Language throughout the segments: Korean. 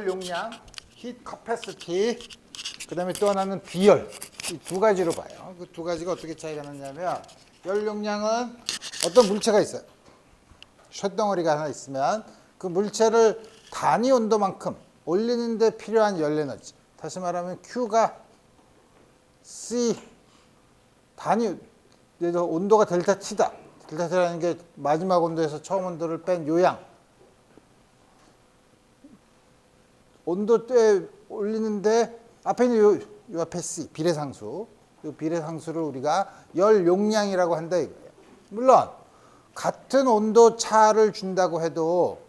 열 용량, heat capacity, 그 다음에 또 하나는 비열. 이 두 가지로 봐요. 그 두 가지가 어떻게 차이가 나냐면, 열 용량은 어떤 물체가 있어요. 쇳덩어리가 하나 있으면 그 물체를 단위 온도만큼 올리는 데 필요한 열 에너지. 다시 말하면 Q가 C 단위 온도가 델타 T다. 델타 T라는 게 마지막 온도에서 처음 온도를 뺀 요양. 온도대 올리는데 앞에 있는 요 앞에 C 비례상수. 이 비례상수를 우리가 열 용량이라고 한다 이거예요. 물론 같은 온도 차를 준다고 해도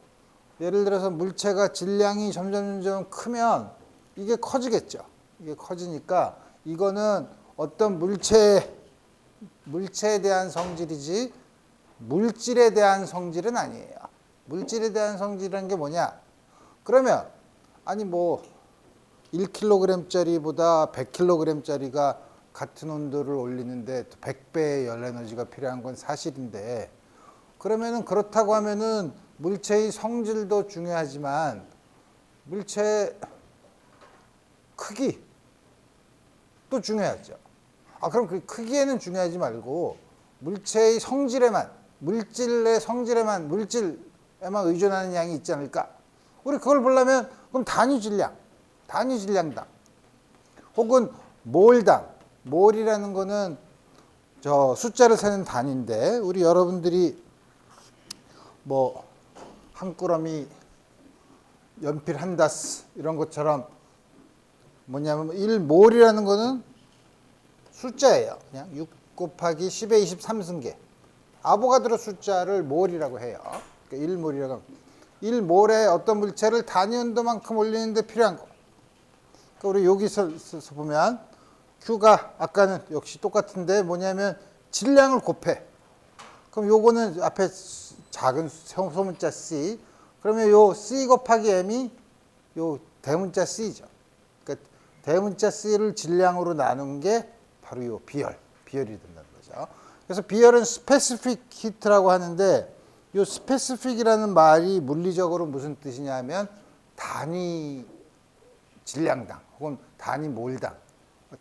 예를 들어서 물체가 질량이 점점 크면 이게 커지겠죠. 이게 커지니까 이거는 어떤 물체에 대한 성질이지 물질에 대한 성질은 아니에요. 물질에 대한 성질이라는 게 뭐냐? 그러면 아니 뭐 1kg짜리보다 100kg짜리가 같은 온도를 올리는데 100배의 열 에너지가 필요한 건 사실인데 그러면은 그렇다고 하면은 물체의 성질도 중요하지만 물체의 크기도 중요하죠. 그럼 그 크기에는 중요하지 말고 물체의 성질에만 물질의 성질에만 물질에만 의존하는 양이 있지 않을까? 우리 그걸 보려면 그럼 단위 질량당 혹은 몰이라는 거는 저 숫자를 세는 단위인데 우리 여러분들이 뭐 한 꾸러미 연필 한 다스 이런 것처럼 뭐냐면 1몰이라는 거는 숫자예요. 그냥 6 곱하기 10의 23승계. 아보가드로 숫자를 몰이라고 해요. 그러니까 1몰이라고 합니다. 1몰의 어떤 물체를 단위 온도만큼 올리는 데 필요한 거. 그러니까 우리 여기서 보면 Q가 아까는 역시 똑같은데 뭐냐면 질량을 곱해. 그럼 요거는 앞에 작은 소문자 C. 그러면 요 C 곱하기 M이 요 대문자 C죠. 그러니까 대문자 C를 질량으로 나눈 게 바로 요 비열이 된다는 거죠. 그래서 비열은 specific heat라고 하는데 요 specific이라는 말이 물리적으로 무슨 뜻이냐면 단위 질량당 혹은 단위 몰당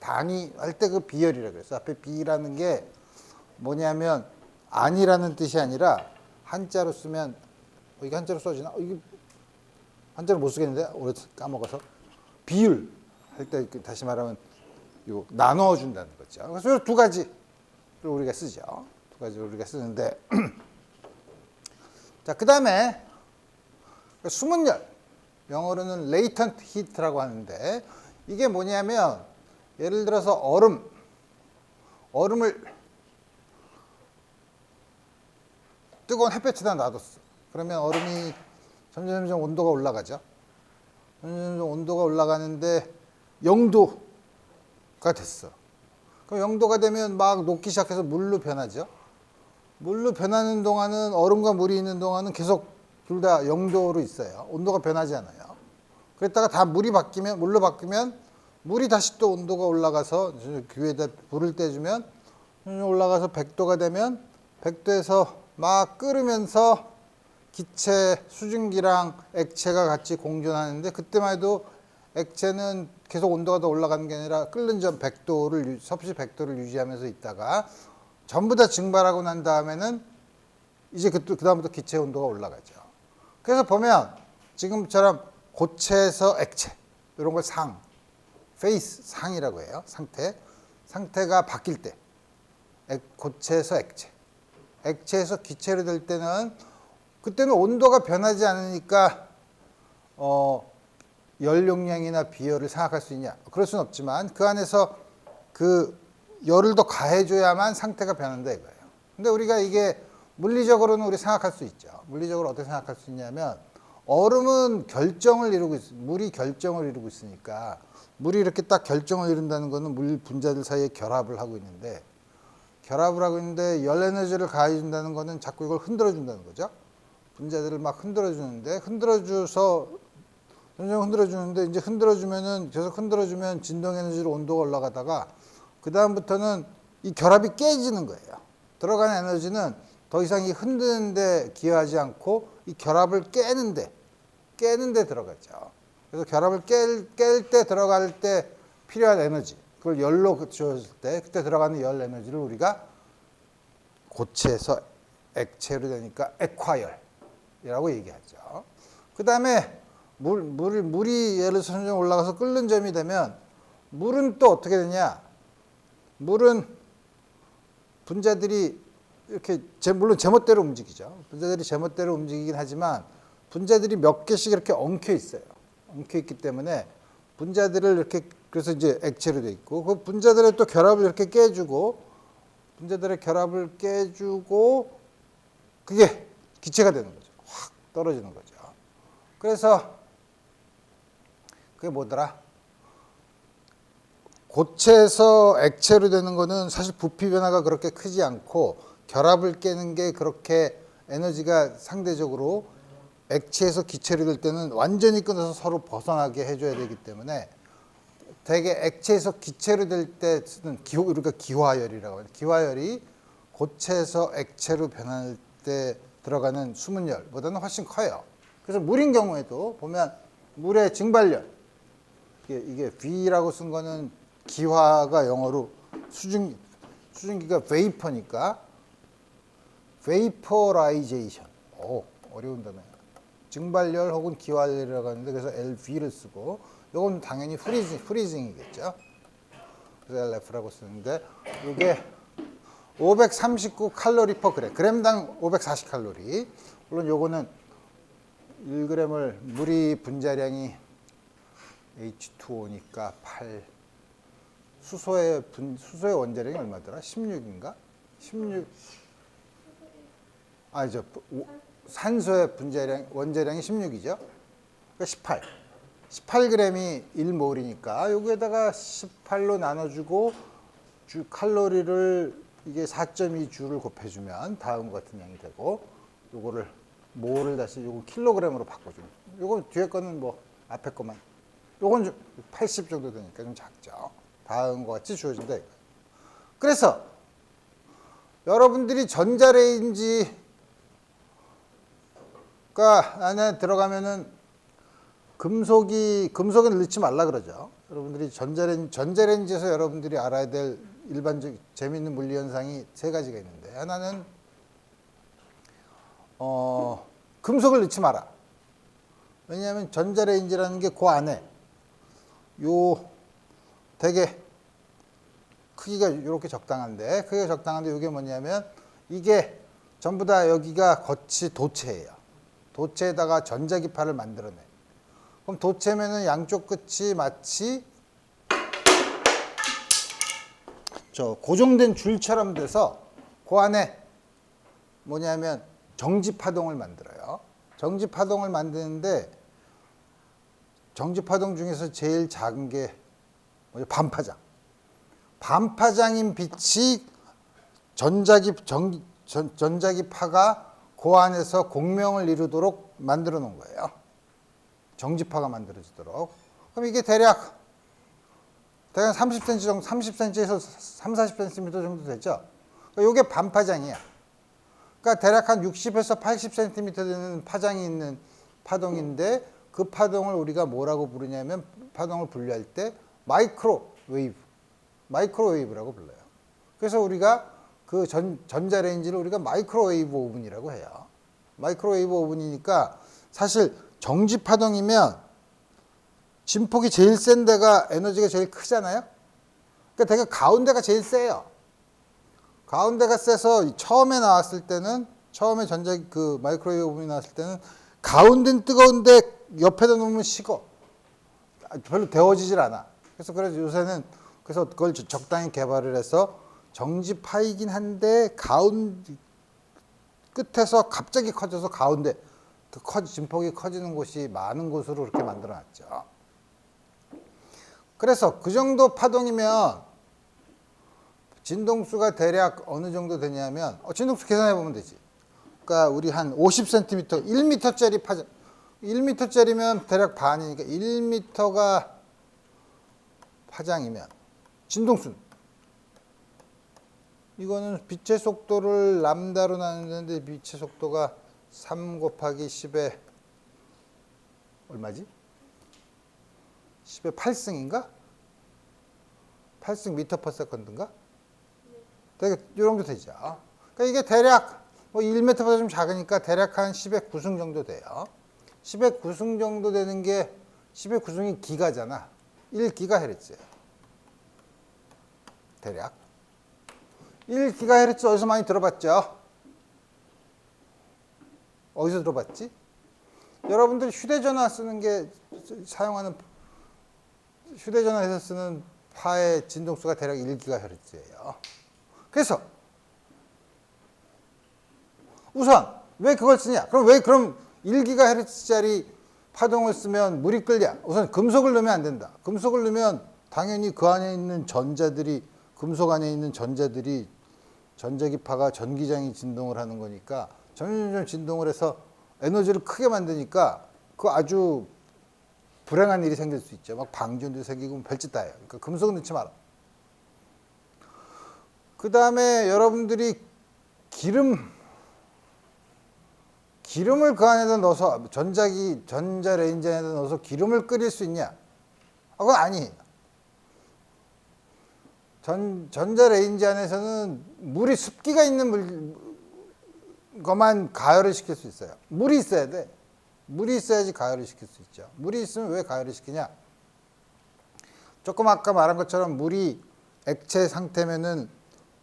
단위 할 때 그 비열이라고 그래서 앞에 비라는 게 뭐냐면 아니라는 뜻이 아니라 한자로 쓰면 이게 한자로 써지나? 이게 한자로 못 쓰겠는데 오래 까먹어서 비율 할 때 다시 말하면 요 나눠 준다는 거죠. 그래서 두 가지를 우리가 쓰죠. 두 가지를 우리가 쓰는데 자, 그다음에 숨은 열 영어로는 latent heat라고 하는데 이게 뭐냐면 예를 들어서 얼음을 뜨거운 햇볕에다 놔뒀어. 그러면 얼음이 점점 온도가 올라가죠. 점점 온도가 올라가는데 0도가 됐어. 그럼 0도가 되면 막 녹기 시작해서 물로 변하죠. 물로 변하는 동안은 얼음과 물이 있는 동안은 계속 둘 다 0도로 있어요. 온도가 변하지 않아요. 그랬다가 다 물로 바뀌면 물이 다시 또 온도가 올라가서 귀에다 불을 떼주면 올라가서 100도가 되면 100도에서 막 끓으면서 기체, 수증기랑 액체가 같이 공존하는데 그때만 해도 액체는 계속 온도가 더 올라가는 게 아니라 끓는 전 100도를 섭씨 100도를 유지하면서 있다가 전부 다 증발하고 난 다음에는 이제 그다음부터 기체 온도가 올라가죠. 그래서 보면 지금처럼 고체에서 액체 이런 걸 페이스 상이라고 해요. 상태가 바뀔 때 고체에서 액체에서 기체로 될 때는 그때는 온도가 변하지 않으니까 열 용량이나 비열을 생각할 수 있냐? 그럴 수는 없지만 그 안에서 그 열을 더 가해줘야만 상태가 변한다 이거예요. 근데 우리가 이게 물리적으로는 우리 생각할 수 있죠. 물리적으로 어떻게 생각할 수 있냐면 얼음은 결정을 이루고 물이 결정을 이루고 있으니까 물이 이렇게 딱 결정을 이룬다는 거는 물 분자들 사이에 결합을 하고 있는데 열 에너지를 가해준다는 거는 자꾸 이걸 흔들어준다는 거죠. 분자들을 막 흔들어주는데 점점 흔들어주는데 이제 계속 흔들어주면 진동 에너지로 온도가 올라가다가 그 다음부터는 이 결합이 깨지는 거예요. 들어가는 에너지는 더 이상 이 흔드는데 기여하지 않고 이 결합을 깨는데 들어가죠. 그래서 결합을 깰 때 들어갈 때 필요한 에너지, 그걸 열로 주었을 때 그때 들어가는 열 에너지를 우리가 고체에서 액체로 되니까 액화열이라고 얘기하죠. 그 다음에 물이 예를 들어서 점점 올라가서 끓는 점이 되면 물은 또 어떻게 되냐? 물은 분자들이 이렇게 물론 제멋대로 움직이죠. 분자들이 제멋대로 움직이긴 하지만 분자들이 몇 개씩 이렇게 엉켜 있어요. 엉켜 있기 때문에 분자들을 이렇게 그래서 이제 액체로 돼 있고 그 분자들의 또 결합을 이렇게 깨주고 분자들의 결합을 깨주고 그게 기체가 되는 거죠. 확 떨어지는 거죠. 그래서 그게 뭐더라? 고체에서 액체로 되는 거는 사실 부피 변화가 그렇게 크지 않고 결합을 깨는 게 그렇게 에너지가 상대적으로 액체에서 기체로 될 때는 완전히 끊어서 서로 벗어나게 해줘야 되기 때문에 대개 액체에서 기체로 될 때 쓰는 우리가 기화열이라고 해요. 기화열이 고체에서 액체로 변할 때 들어가는 수문열보다는 훨씬 커요. 그래서 물인 경우에도 보면 물의 증발열, 이게 V라고 쓴 거는 기화가 영어로 수증기가 vapor니까 vaporization. 어려운 단어예요. 증발열 혹은 기화열이라고 하는데 그래서 LV를 쓰고 이건 당연히 프리징이겠죠. 그래서 LF라고 쓰는데 이게 539 칼로리 퍼 그램, 그램당 540 칼로리. 물론 요거는 1g을 물이 분자량이 H2O니까 8. 수소의 원자량이 얼마더라? 16인가? 16. 아니죠. 산소의 원자량이 16이죠. 그러니까 18. 18g이 1몰이니까 여기에다가 18로 나눠주고 칼로리를 이게 4.2주를 곱해주면 다음과 같은 양이 되고 요거를 몰을 다시 요거 킬로그램으로 바꿔주면 요거 뒤에 거는 뭐 앞에 거만 요건 좀 80 정도 되니까 좀 작죠. 다음과 같이 주어진다 이거예요. 그래서 여러분들이 전자레인지가 안에 들어가면은 금속은 넣지 말라 그러죠. 여러분들이 전자레인지에서 여러분들이 알아야 될 일반적 재미있는 물리 현상이 세 가지가 있는데 하나는 금속을 넣지 마라. 왜냐하면 전자레인지라는 게 그 안에 요 되게 크기가 이렇게 적당한데 이게 뭐냐면 이게 전부 다 여기가 겉이 도체예요. 도체에다가 전자기파를 만들어내. 그럼 도체면은 양쪽 끝이 마치 고정된 줄처럼 돼서 그 안에 뭐냐면 정지파동을 만들어요. 정지파동을 만드는데 정지파동 중에서 제일 작은 게 반파장. 반파장인 빛이 전자기파가 그 안에서 공명을 이루도록 만들어 놓은 거예요. 정지파가 만들어지도록. 그럼 이게 대략 30cm 정도, 30cm에서 30-40cm 정도 되죠. 그러니까 이게 반파장이야. 그러니까 대략 한 60에서 80cm 되는 파장이 있는 파동인데 그 파동을 우리가 뭐라고 부르냐면 파동을 분류할 때 마이크로웨이브라고 불러요. 그래서 우리가 그 전자레인지를 우리가 마이크로웨이브 오븐이라고 해요. 마이크로웨이브 오븐이니까 사실 정지파동이면 진폭이 제일 센 데가 에너지가 제일 크잖아요. 그러니까 되게 가운데가 제일 세요. 가운데가 세서 처음에 나왔을 때는 처음에 마이크로웨이브 오븐이 나왔을 때는 가운데는 뜨거운데 옆에다 놓으면 식어. 별로 데워지질 않아. 그래서 요새는 그래서 그걸 적당히 개발을 해서 정지파이긴 한데 끝에서 갑자기 커져서 가운데 진폭이 커지는 곳이 많은 곳으로 그렇게 만들어 놨죠. 그래서 그 정도 파동이면 진동수가 대략 어느 정도 되냐면 진동수 계산해 보면 되지. 그러니까 우리 한 50cm, 1m짜리 파장 1m짜리면 대략 반이니까 1m가 파장이면 진동수는 이거는 빛의 속도를 람다로 나누는데 빛의 속도가 3 곱하기 10에 얼마지? 10의 8승인가? 8승 미터 퍼 세컨드인가? 되게 이 정도 되죠. 그러니까 이게 대략 뭐 1m보다 좀 작으니까 대략 한 10의 9승 정도 돼요. 10의 9승 정도 되는 게 10의 9승이 기가잖아. 1기가헤르츠예요. 대략. 1기가헤르츠 어디서 많이 들어봤죠? 어디서 들어봤지? 여러분들이 휴대전화 쓰는 게 사용하는 휴대전화에서 쓰는 파의 진동수가 대략 1기가헤르츠예요. 그래서 우선 왜 그걸 쓰냐? 그럼 1기가헤르츠짜리 파동을 쓰면 물이 끓냐? 우선 금속을 넣으면 안 된다. 금속을 넣으면 당연히 그 안에 있는 금속 안에 있는 전자들이 전자기파가 전기장이 진동을 하는 거니까 점점 진동을 해서 에너지를 크게 만드니까 그 아주 불행한 일이 생길 수 있죠. 막 방전도 생기고 별짓 다 해요. 그러니까 금속은 넣지 마라. 그 다음에 여러분들이 기름을 그 안에다 넣어서 전자레인지 안에다 넣어서 기름을 끓일 수 있냐? 그건 아니에요. 전자레인지 안에서는 물이 습기가 있는 것만 가열을 시킬 수 있어요. 물이 있어야 돼. 물이 있어야지 가열을 시킬 수 있죠. 물이 있으면 왜 가열을 시키냐? 조금 아까 말한 것처럼 물이 액체 상태면은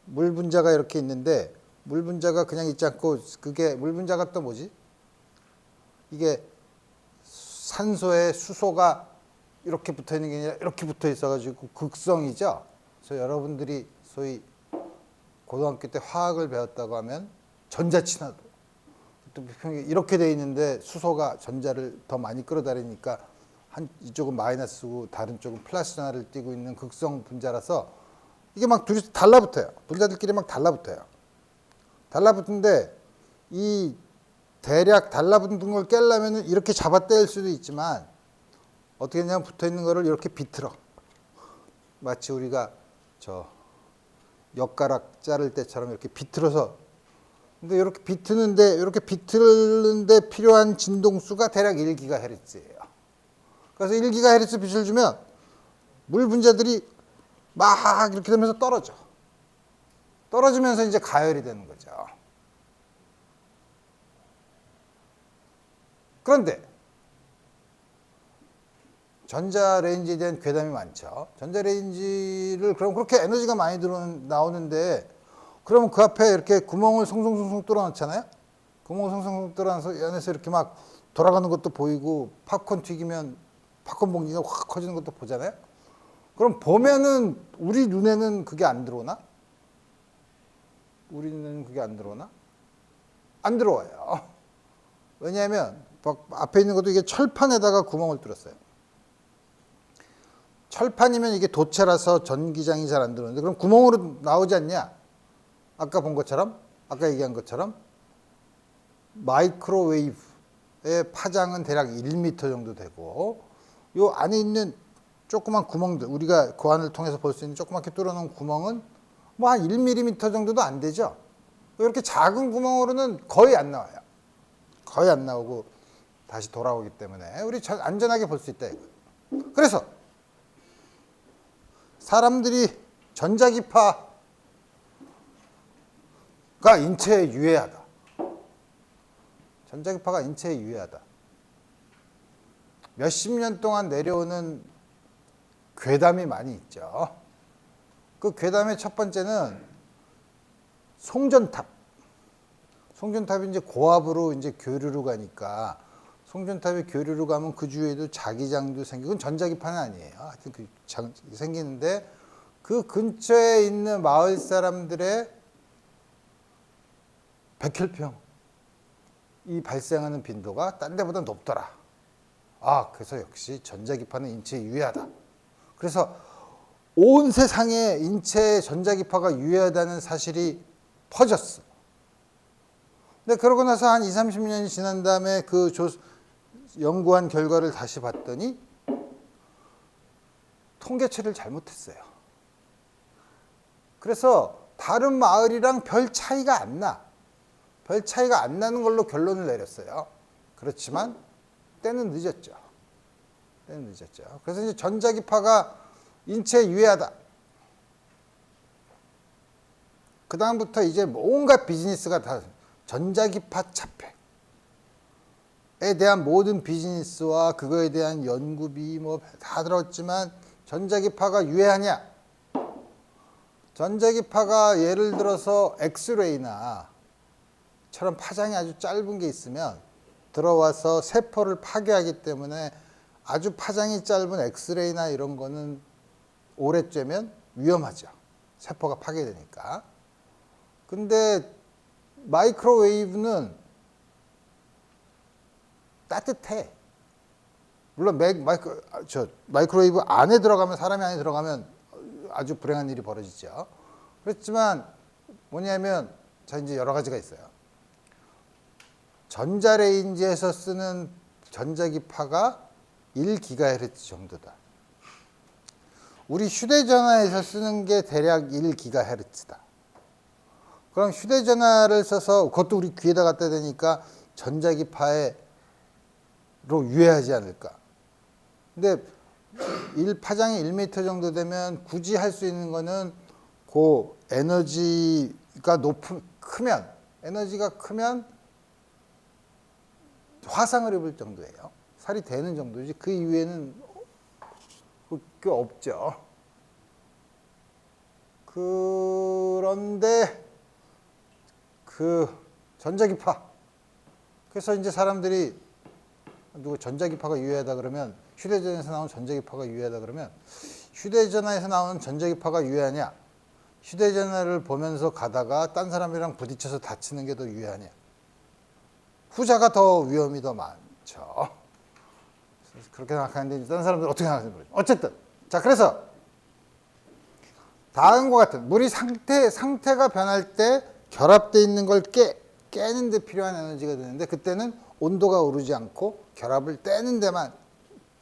물 분자가 이렇게 있는데 물 분자가 그냥 있지 않고 그게 물 분자가 또 뭐지? 이게 산소에 수소가 이렇게 붙어 있는 게 아니라 이렇게 붙어 있어가지고 극성이죠. 그래서 여러분들이 소위 고등학교 때 화학을 배웠다고 하면 전자친화도 이렇게 돼 있는데 수소가 전자를 더 많이 끌어다니니까 이쪽은 마이너스고 다른 쪽은 플러스 전하를 띠고 있는 극성 분자라서 이게 막 둘이 달라붙어요. 분자들끼리 막 달라붙어요. 달라붙는데 이 대략 달라붙는 걸 깰려면 이렇게 잡아떼일 수도 있지만 어떻게 했냐면 붙어 있는 거를 이렇게 비틀어. 마치 우리가 엿가락 자를 때처럼 이렇게 비틀어서 근데 이렇게 비틀는데 필요한 진동수가 대략 1기가헤르츠예요. 그래서 1기가헤르츠 빛을 주면 물 분자들이 막 이렇게 되면서 떨어져. 떨어지면서 이제 가열이 되는 거죠. 그런데 전자레인지에 대한 괴담이 많죠. 전자레인지를 그럼 그렇게 에너지가 많이 나오는데 그러면 그 앞에 이렇게 구멍을 송송송송 뚫어놓잖아요. 구멍을 송송송 뚫어놔서 안에서 이렇게 막 돌아가는 것도 보이고 팝콘 튀기면 팝콘 봉지가 확 커지는 것도 보잖아요. 그럼 보면은 우리 눈에는 그게 안 들어오나? 우리 눈에는 그게 안 들어오나? 안 들어와요. 왜냐하면 앞에 있는 것도 이게 철판에다가 구멍을 뚫었어요. 철판이면 이게 도체라서 전기장이 잘 안 들어오는데 그럼 구멍으로 나오지 않냐? 아까 본 것처럼, 아까 얘기한 것처럼 마이크로웨이브의 파장은 대략 1m 정도 되고 요 안에 있는 조그만 구멍들, 우리가 그 안을 통해서 볼 수 있는 조그맣게 뚫어놓은 구멍은 뭐 한 1mm 정도도 안 되죠. 이렇게 작은 구멍으로는 거의 안 나와요. 거의 안 나오고 다시 돌아오기 때문에 우리 안전하게 볼 수 있다 이거예요. 그래서 사람들이 전자기파가 인체에 유해하다. 전자기파가 인체에 유해하다. 몇십 년 동안 내려오는 괴담이 많이 있죠. 그 괴담의 첫 번째는 송전탑. 송전탑이 이제 고압으로 이제 교류로 가니까 송전탑이 교류로 가면 그 주위에도 자기장도 생기고 그건 전자기파는 아니에요. 하여튼 그 생기는데 그 근처에 있는 마을 사람들의 백혈병이 발생하는 빈도가 딴 데보다 높더라. 그래서 역시 전자기파는 인체에 유해하다. 그래서 온 세상에 인체에 전자기파가 유해하다는 사실이 퍼졌어. 근데 그러고 나서 한 20, 30년이 지난 다음에 그 연구한 결과를 다시 봤더니 통계치를 잘못했어요. 그래서 다른 마을이랑 별 차이가 안 나. 별 차이가 안 나는 걸로 결론을 내렸어요. 그렇지만 때는 늦었죠. 때는 늦었죠. 그래서 이제 전자기파가 인체에 유해하다. 그 다음부터 이제 온갖 비즈니스가 다 전자기파 차폐에 대한 모든 비즈니스와 그거에 대한 연구비 뭐 다 들었지만 전자기파가 유해하냐? 전자기파가 예를 들어서 엑스레이나 처럼 파장이 아주 짧은 게 있으면 들어와서 세포를 파괴하기 때문에 아주 파장이 짧은 엑스레이나 이런 거는 오래 쬐면 위험하죠. 세포가 파괴되니까. 근데 마이크로웨이브는 따뜻해. 물론 마이크로웨이브 안에 들어가면, 사람이 안에 들어가면 아주 불행한 일이 벌어지죠. 그렇지만 뭐냐면 자 이제 여러 가지가 있어요. 전자레인지에서 쓰는 전자기파가 1GHz 정도다. 우리 휴대전화에서 쓰는 게 대략 1GHz다. 그럼 휴대전화를 써서 그것도 우리 귀에다 갖다 대니까 전자기파로 유해하지 않을까. 근데 파장이 1m 정도 되면 굳이 할 수 있는 거는 그 에너지가 크면, 에너지가 크면 화상을 입을 정도예요. 살이 되는 정도지 그 이후에는 그 없죠. 그런데 그 전자기파, 그래서 이제 사람들이 누구 전자기파가 유해하다 그러면, 휴대전화에서 나오는 전자기파가 유해하다 그러면, 휴대전화에서 나오는 전자기파가 유해하냐, 휴대전화를 보면서 가다가 딴 사람이랑 부딪혀서 다치는 게 더 유해하냐. 후자가 더 위험이 더 많죠. 그렇게 생각하는데 다른 사람들 어떻게 생각하는지 모르겠어요. 어쨌든 자, 그래서 다음과 같은 물이 상태가 변할 때 결합되어 있는 걸 깨는 데 필요한 에너지가 되는데, 그때는 온도가 오르지 않고 결합을 떼는 데만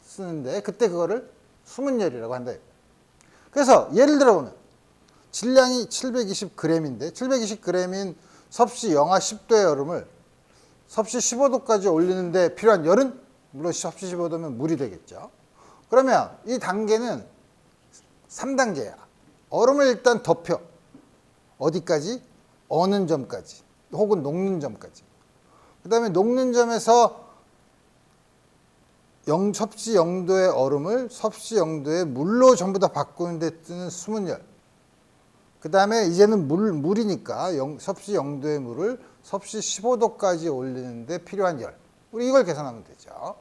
쓰는데, 그때 그거를 수문열이라고 한다. 그래서 예를 들어 보면 질량이 720g인데 720g인 섭씨 영하 10도의 얼음을 섭씨 15도까지 올리는데 필요한 열은 물론 섭씨 15도면 물이 되겠죠. 그러면 이 단계는 3단계야. 얼음을 일단 덮여. 어디까지? 어는 점까지. 혹은 녹는 점까지. 그 다음에 녹는 점에서 섭씨 0도의 얼음을 섭씨 0도의 물로 전부 다 바꾸는 데 뜨는 수문열. 그 다음에 이제는 물이니까 섭씨 0도의 물을 섭씨 15도까지 올리는 데 필요한 열. 우리 이걸 계산하면 되죠.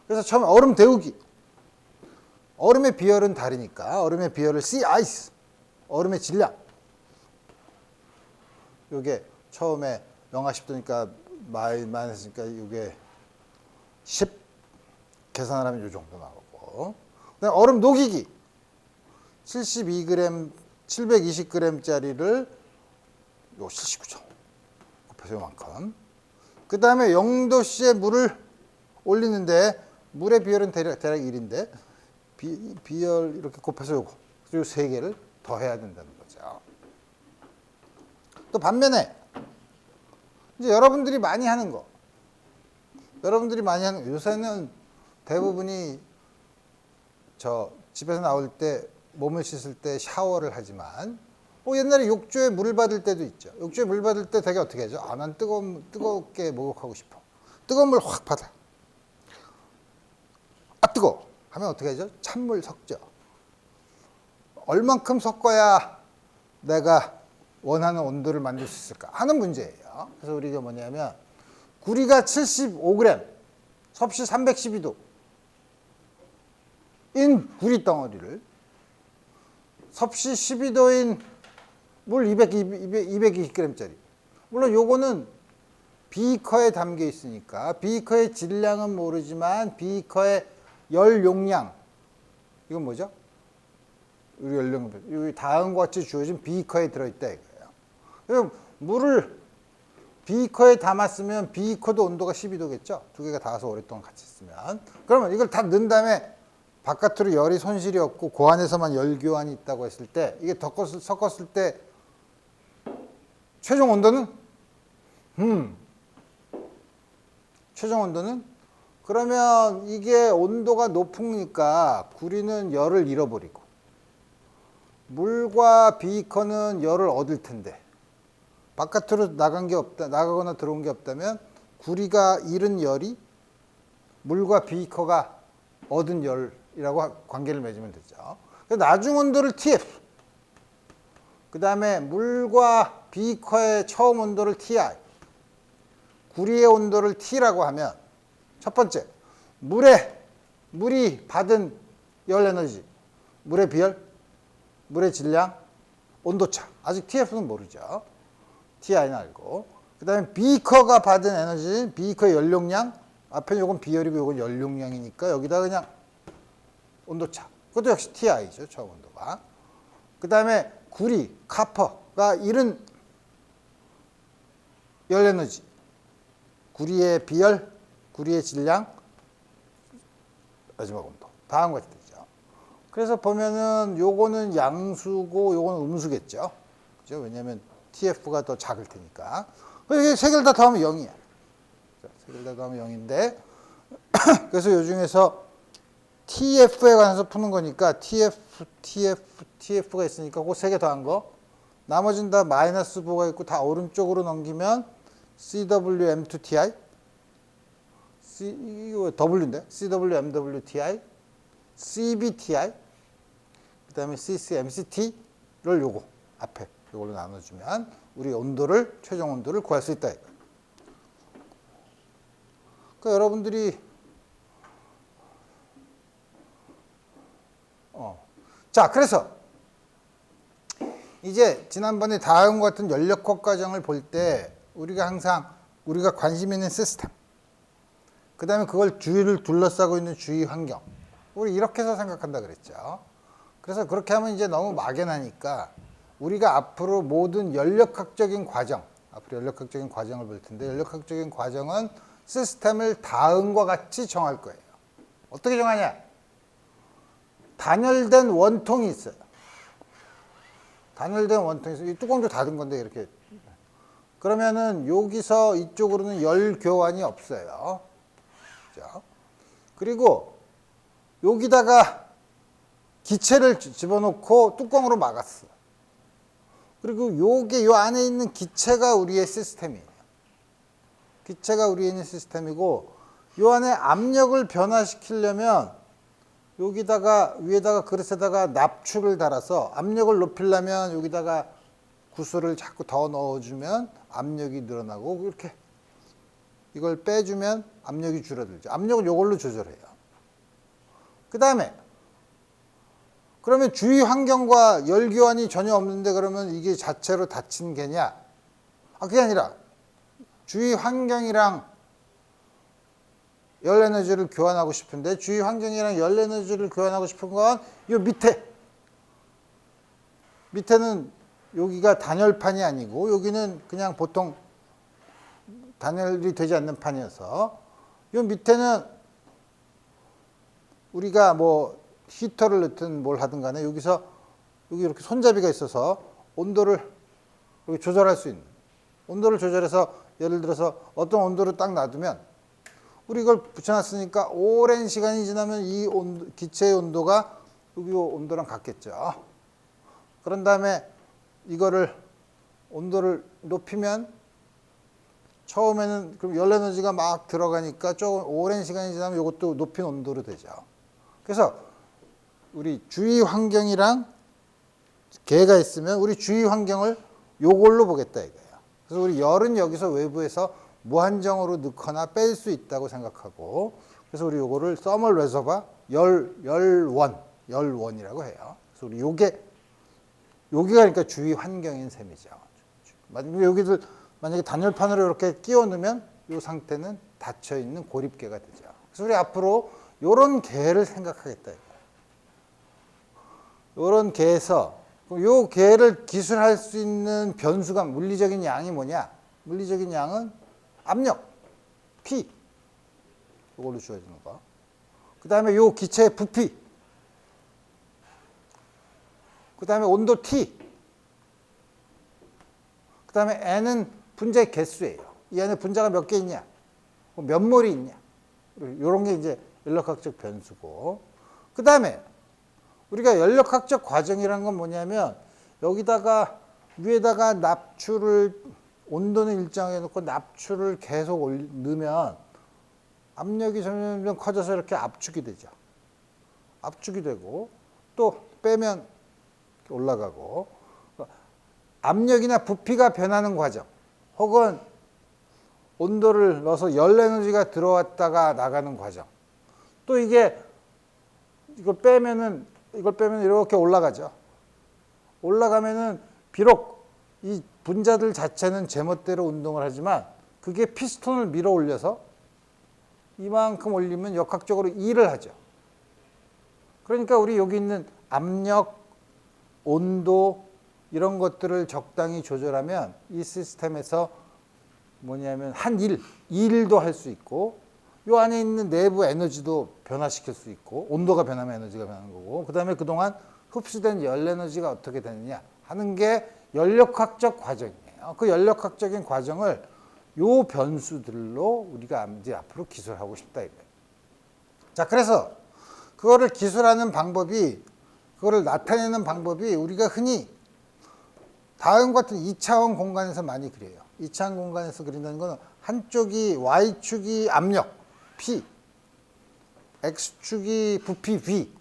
그래서 처음에 얼음 데우기. 얼음의 비열은 다르니까 얼음의 비열을 sea ice, 얼음의 질량. 이게 처음에 영하 10도니까 마이너스니까 이게 10 계산을 하면 이 정도 나오고. 그다음에 얼음 녹이기. 72g, 720g짜리를 요 79점 곱해서 요만큼. 그 다음에 0도씨의 물을 올리는데 물의 비열은 대략 1인데 비열 이렇게 곱해서 요거. 그리고 3개를 더 해야 된다는 거죠. 또 반면에 이제 여러분들이 많이 하는 거. 요새는 대부분이 집에서 나올 때 몸을 씻을 때 샤워를 하지만 옛날에 욕조에 물 받을 때도 있죠. 욕조에 물 받을 때 되게 어떻게 하죠? 난 뜨겁게 목욕하고 싶어. 뜨거운 물 확 받아. 뜨거워. 하면 어떻게 하죠? 찬물 섞죠. 얼만큼 섞어야 내가 원하는 온도를 만들 수 있을까 하는 문제예요. 그래서 우리가 뭐냐면 구리가 75g, 섭씨 312도 인 구리 덩어리를 섭씨 12도인 물 220g짜리. 물론 요거는 비커에 담겨 있으니까 비커의 질량은 모르지만 비커의 열 용량, 이건 뭐죠? 우리 연령, 여기 다음과 같이 주어진 비커에 들어있다 이거예요. 그럼 물을 비커에 담았으면 비커도 온도가 12도겠죠? 두 개가 닿아서 오랫동안 같이 있으면. 그러면 이걸 다 넣은 다음에 바깥으로 열이 손실이 없고 그 안에서만 열 교환이 있다고 했을 때, 이게 섞었을 때 최종 온도는 최종 온도는 그러면 이게 온도가 높으니까 구리는 열을 잃어버리고 물과 비커는 열을 얻을 텐데 바깥으로 나가거나 들어온 게 없다면 구리가 잃은 열이 물과 비커가 얻은 열이라고 관계를 맺으면 되죠. 그래서 나중 온도를 TF, 그 다음에 물과 비커의 처음 온도를 TI, 구리의 온도를 T라고 하면 첫 번째, 물이 받은 열 에너지, 물의 비열, 물의 질량, 온도차. 아직 TF는 모르죠. TI는 알고. 그 다음에 비커가 받은 에너지, 비커의 연용량, 앞에 요건 비열이고 요건 연용량이니까 여기다 그냥 온도차. 그것도 역시 TI죠, 처음 온도가. 그 다음에 구리, 카퍼가 잃은 열 에너지, 구리의 비열, 구리의 질량, 마지막 온도. 다음과 같이 되죠. 그래서 보면은 요거는 양수고 요거는 음수겠죠. 그죠? 왜냐면 TF가 더 작을 테니까. 이게 세 개를 다 더하면 0이야. 세 개를 다 더하면 0인데 그래서 요 중에서 TF에 관해서 푸는 거니까 TF가 있으니까 그 세 개 더한 거 나머지는 다 마이너스 부호가 있고 다 오른쪽으로 넘기면 CWM2TI 이거 W인데 CWMWTI CBTI 그 다음에 CCMCT를 요거 앞에 이걸로 나눠주면 우리 온도를 최종 온도를 구할 수 있다. 그러니까 여러분들이 자 그래서 이제 지난번에 다음과 같은 연력학 과정을 볼 때 우리가 항상 우리가 관심 있는 시스템 그 다음에 그걸 주위를 둘러싸고 있는 주위 환경 우리 이렇게 해서 생각한다 그랬죠. 그래서 그렇게 하면 이제 너무 막연하니까 우리가 앞으로 모든 연력학적인 과정 앞으로 연력학적인 과정을 볼 텐데 연력학적인 과정은 시스템을 다음과 같이 정할 거예요. 어떻게 정하냐? 단열된 원통이 있어요. 단열된 원통이 있어요. 이 뚜껑도 닫은 건데 이렇게 그러면은 여기서 이쪽으로는 열 교환이 없어요. 그죠? 그리고 여기다가 기체를 집어넣고 뚜껑으로 막았어. 그리고 요게 요 안에 있는 기체가 우리의 시스템이에요. 기체가 우리에 있는 시스템이고 요 안에 압력을 변화시키려면 여기다가 위에다가 그릇에다가 납축을 달아서 압력을 높이려면 여기다가 구슬을 자꾸 더 넣어주면 압력이 늘어나고 이렇게 이걸 빼주면 압력이 줄어들죠. 압력은 이걸로 조절해요. 그 다음에 그러면 주위 환경과 열교환이 전혀 없는데 그러면 이게 자체로 닫힌 개냐? 그게 아니라 주위 환경이랑 열 에너지를 교환하고 싶은데 주위 환경이랑 열 에너지를 교환하고 싶은 건 이 밑에는 여기가 단열판이 아니고 여기는 그냥 보통 단열이 되지 않는 판이어서 이 밑에는 우리가 뭐 히터를 넣든 뭘 하든 간에 여기서 여기 이렇게 손잡이가 있어서 온도를 이렇게 조절할 수 있는 온도를 조절해서 예를 들어서 어떤 온도를 딱 놔두면 우리 이걸 붙여놨으니까 오랜 시간이 지나면 이 기체의 온도가 여기 온도랑 같겠죠. 그런 다음에 이거를 온도를 높이면 처음에는 그럼 열 에너지가 막 들어가니까 조금 오랜 시간이 지나면 이것도 높인 온도로 되죠. 그래서 우리 주위 환경이랑 개가 있으면 우리 주위 환경을 요걸로 보겠다 이거예요. 그래서 우리 열은 여기서 외부에서 무한정으로 넣거나 뺄 수 있다고 생각하고 그래서 우리 요거를 서멀 레저버 열원이라고 해요. 그래서 우리 여기가 그러니까 주위 환경인 셈이죠. 여기들 만약에 단열판으로 이렇게 끼워 넣으면 이 상태는 닫혀 있는 고립계가 되죠. 그래서 우리 앞으로 요런 개를 생각하겠다. 요런 개에서 요 개를 기술할 수 있는 변수가 물리적인 양이 뭐냐? 물리적인 양은 압력, P. 이걸로 주어지는 거. 그 다음에 요 기체의 부피. 그 다음에 온도 T. 그 다음에 N은 분자의 개수예요. 이 안에 분자가 몇 개 있냐? 몇 몰이 있냐? 이런 게 이제 연력학적 변수고, 그 다음에 우리가 연력학적 과정이라는 건 뭐냐면 여기다가 위에다가 납출을 온도는 일정하게 놓고 납출을 계속 넣으면 압력이 점점 커져서 이렇게 압축이 되죠. 압축이 되고 또 빼면 올라가고, 압력이나 부피가 변하는 과정 혹은 온도를 넣어서 열 에너지가 들어왔다가 나가는 과정, 또 이걸 빼면 이렇게 올라가죠. 올라가면은 비록 이 분자들 자체는 제멋대로 운동을 하지만 그게 피스톤을 밀어 올려서 이만큼 올리면 역학적으로 일을 하죠. 그러니까 우리 여기 있는 압력, 온도 이런 것들을 적당히 조절하면 이 시스템에서 뭐냐면 일도 할 수 있고, 요 안에 있는 내부 에너지도 변화시킬 수 있고, 온도가 변하면 에너지가 변하는 거고, 그 다음에 그동안 흡수된 열 에너지가 어떻게 되느냐 하는 게 연력학적 과정이에요. 그 연력학적인 과정을 요 변수들로 우리가 이제 앞으로 기술하고 싶다 이거예요. 자, 그래서 그거를 기술하는 방법이, 그거를 나타내는 방법이 우리가 흔히 다음 같은 2차원 공간에서 많이 그려요. 2차원 공간에서 그린다는 건 한쪽이 Y축이 압력 P, X축이 부피 V.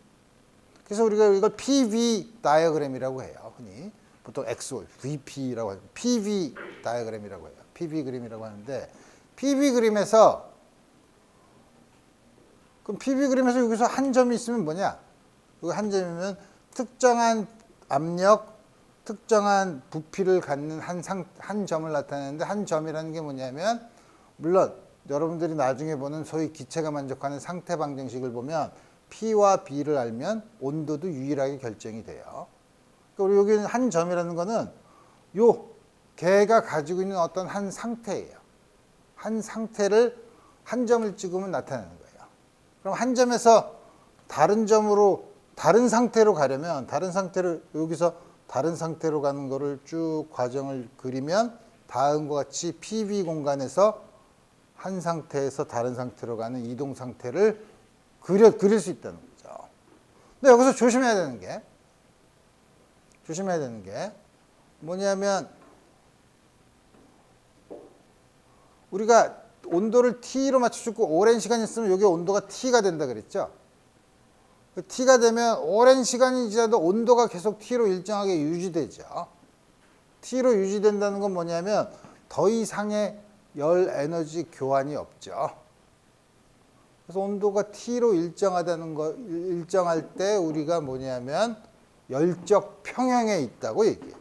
그래서 우리가 이걸 PV 다이어그램이라고 해요. 흔히 보통 XO, VP라고 하죠. PV 다이어그램이라고 해요. PV 그림이라고 하는데, PV 그림에서 그럼 PV 그림에서 여기서 한 점이 있으면 뭐냐? 여기 한 점이면 특정한 압력, 특정한 부피를 갖는 한 점을 나타내는데, 한 점이라는 게 뭐냐면, 물론 여러분들이 나중에 보는 소위 기체가 만족하는 상태 방정식을 보면 P와 B를 알면 온도도 유일하게 결정이 돼요. 그러니까 우리 여기는 한 점이라는 거는 걔가 가지고 있는 어떤 한 상태예요. 한 상태를 한 점을 찍으면 나타나는 거예요. 그럼 한 점에서 다른 점으로 다른 상태로 가려면 여기서 다른 상태로 가는 거를 쭉 과정을 그리면 다음과 같이 PV 공간에서 한 상태에서 다른 상태로 가는 이동 상태를 그릴 수 있다는 거죠. 근데 여기서 조심해야 되는 게 뭐냐면, 우리가 온도를 T로 맞춰주고 오랜 시간 있으면 여기 온도가 T가 된다 그랬죠. T가 되면 오랜 시간이 지나도 온도가 계속 T로 일정하게 유지되죠. T로 유지된다는 건 뭐냐면 더 이상의 열 에너지 교환이 없죠. 그래서 온도가 T로 일정할 때 우리가 뭐냐면 열적 평형에 있다고 얘기해요.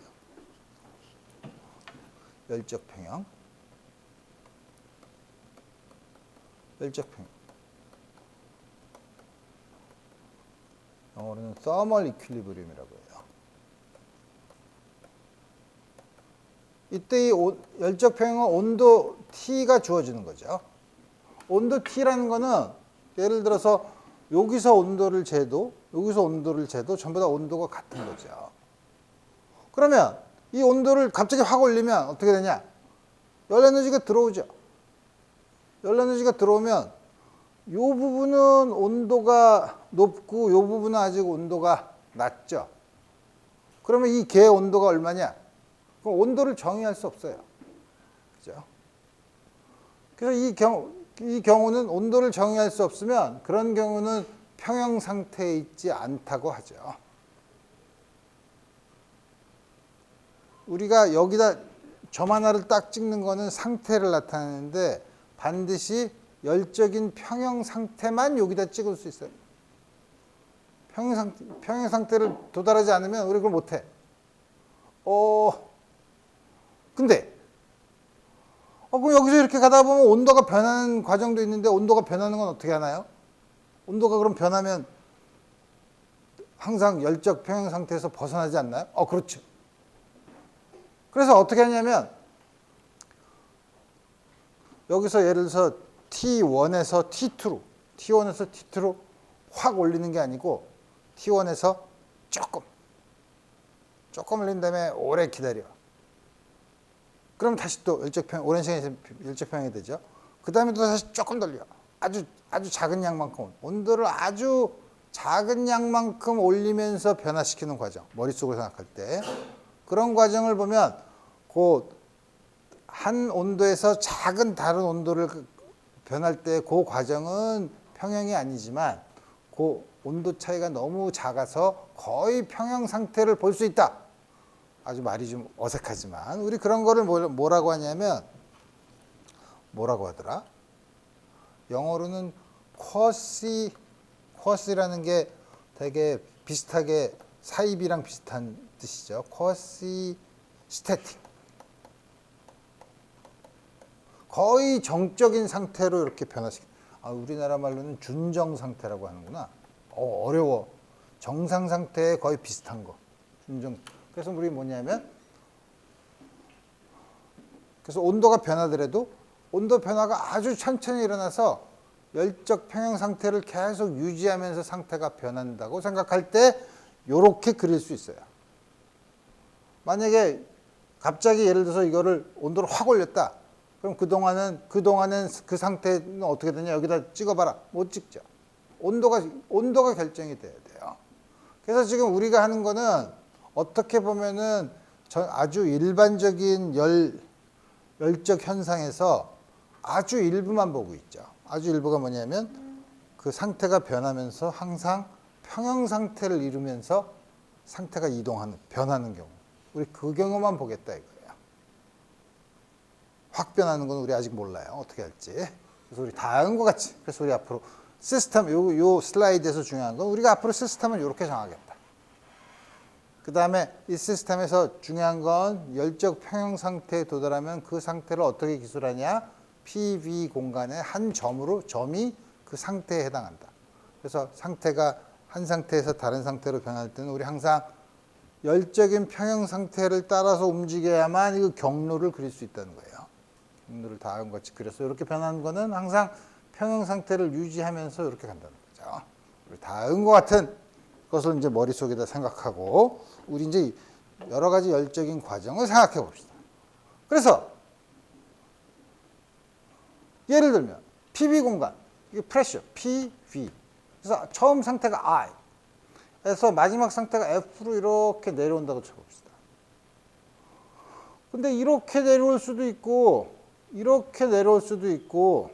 열적 평형. 영어로는 thermal equilibrium이라고 해요. 이때 이 열적 평형은 온도 T가 주어지는 거죠. 온도 T라는 거는 예를 들어서 여기서 온도를 재도 전부 다 온도가 같은 거죠. 그러면 이 온도를 갑자기 확 올리면 어떻게 되냐? 열 에너지가 들어오죠. 열 에너지가 들어오면 이 부분은 온도가 높고 이 부분은 아직 온도가 낮죠. 그러면 이 개 온도가 얼마냐? 그럼 온도를 정의할 수 없어요. 그죠? 그래서 이 경우는 온도를 정의할 수 없으면 그런 경우는 평형 상태에 있지 않다고 하죠. 우리가 여기다 점 하나를 딱 찍는 거는 상태를 나타내는데 반드시 열적인 평형 상태만 여기다 찍을 수 있어요. 평형 상태를 도달하지 않으면 우리 그걸 못해. 근데 그럼 여기서 이렇게 가다 보면 온도가 변하는 과정도 있는데 온도가 변하는 건 어떻게 하나요? 온도가 그럼 변하면 항상 열적 평형 상태에서 벗어나지 않나요? 그렇죠. 그래서 어떻게 하냐면 여기서 예를 들어서 T1에서 T2로 확 올리는 게 아니고 T1에서 조금 올린 다음에 오래 기다려. 그럼 다시 또 오랜 시간이 열적 평형이 되죠. 그 다음에 또 다시 조금 돌려. 아주 작은 양만큼 온도를 아주 작은 양만큼 올리면서 변화시키는 과정, 머릿속으로 생각할 때 그런 과정을 보면 그 한 온도에서 작은 다른 온도를 변할 때 그 과정은 평형이 아니지만 그 온도 차이가 너무 작아서 거의 평형 상태를 볼 수 있다. 아주 말이 좀 어색하지만 우리 그런 거를 뭐라고 하냐면 뭐라고 하더라? 영어로는 쿼시라는 게 되게 비슷하게 사입이랑 비슷한 뜻이죠. 쿼시 스태틱. 거의 정적인 상태로 이렇게 변화시켜. 우리나라 말로는 준정 상태라고 하는구나. 어려워. 정상 상태에 거의 비슷한 거. 준정. 그래서 우리 뭐냐면 그래서 온도가 변하더라도 온도 변화가 아주 천천히 일어나서 열적 평형 상태를 계속 유지하면서 상태가 변한다고 생각할 때 요렇게 그릴 수 있어요. 만약에 갑자기 예를 들어서 이거를 온도를 확 올렸다. 그럼 그동안은 그 상태는 어떻게 되냐? 여기다 찍어봐라. 못 찍죠. 온도가 결정이 돼야 돼요. 그래서 지금 우리가 하는 거는 어떻게 보면은 아주 일반적인 열적 현상에서 아주 일부만 보고 있죠. 아주 일부가 뭐냐면 그 상태가 변하면서 항상 평형 상태를 이루면서 상태가 변하는 경우. 우리 그 경우만 보겠다 이거예요. 확 변하는 건 우리 아직 몰라요. 어떻게 할지. 그래서 우리 다음과 같이. 그래서 우리 앞으로 시스템, 요 슬라이드에서 중요한 건 우리가 앞으로 시스템을 이렇게 정하겠다. 그 다음에 이 시스템에서 중요한 건 열적 평형 상태에 도달하면 그 상태를 어떻게 기술하냐? PV 공간의 한 점이 그 상태에 해당한다. 그래서 상태가 한 상태에서 다른 상태로 변할 때는 우리 항상 열적인 평형 상태를 따라서 움직여야만 이 경로를 그릴 수 있다는 거예요. 경로를 다음과 같이 그려서 이렇게 변하는 거는 항상 평형 상태를 유지하면서 이렇게 간다는 거죠. 다음과 같은 것을 이제 머릿속에다 생각하고 우리 이제 여러 가지 열적인 과정을 생각해 봅시다. 그래서 예를 들면 PV 공간, 이게 프레셔, PV. 그래서 처음 상태가 I. 그래서 마지막 상태가 F로 이렇게 내려온다고 쳐봅시다. 근데 이렇게 내려올 수도 있고 이렇게 내려올 수도 있고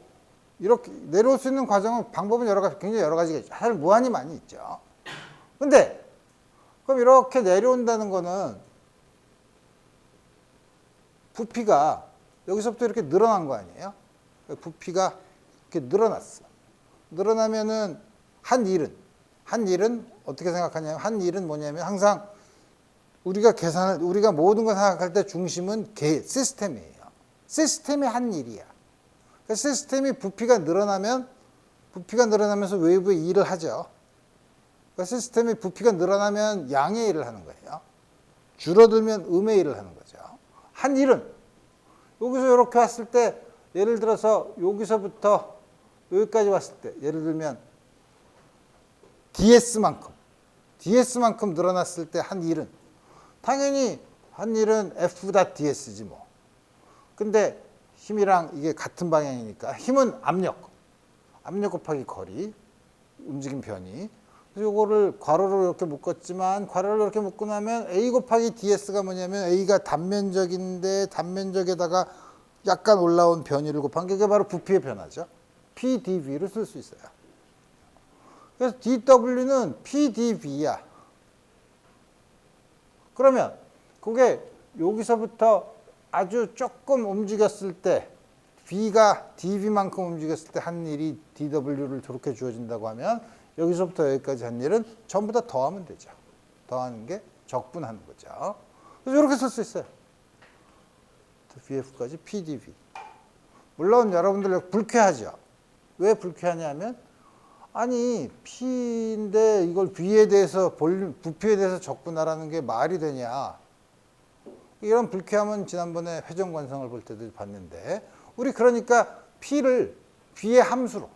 이렇게 내려올 수 있는 과정은 방법은 굉장히 여러 가지가 있죠. 사실 무한히 많이 있죠. 근데 그럼 이렇게 내려온다는 거는 부피가 여기서부터 이렇게 늘어난 거 아니에요? 부피가 이렇게 늘어났어. 늘어나면은 한 일은 어떻게 생각하냐면 한 일은 뭐냐면 항상 우리가 모든 걸 생각할 때 중심은 시스템이에요. 시스템이 한 일이야. 시스템이 부피가 늘어나면서 외부의 일을 하죠. 시스템이 부피가 늘어나면 양의 일을 하는 거예요. 줄어들면 음의 일을 하는 거죠. 한 일은 여기서 이렇게 왔을 때 예를 들어서 여기서부터 여기까지 왔을 때 예를 들면 DS만큼 늘어났을 때 한 일은 당연히 한 일은 F.DS지 뭐. 근데 힘이랑 이게 같은 방향이니까 힘은 압력 곱하기 거리, 움직임 변이. 그래서 이거를 괄호로 이렇게 묶었지만 괄호를 이렇게 묶고 나면 A 곱하기 DS가 뭐냐면 A가 단면적인데 단면적에다가 약간 올라온 변이를 곱한 게 바로 부피의 변화죠. PdV를 쓸 수 있어요. 그래서 dW는 PdV야. 그러면 그게 여기서부터 아주 조금 움직였을 때 V가 dV만큼 움직였을 때 한 일이 dW를 저렇게 주어진다고 하면 여기서부터 여기까지 한 일은 전부 다 더하면 되죠. 더하는 게 적분하는 거죠. 그래서 이렇게 쓸 수 있어요. VF까지 PDV. 물론 여러분들 불쾌하죠. 왜 불쾌하냐면 아니 P인데 이걸 V에 대해서 부피에 대해서 적분하라는 게 말이 되냐. 이런 불쾌함은 지난번에 회전관성을 볼 때도 봤는데 우리 그러니까 P를 V의 함수로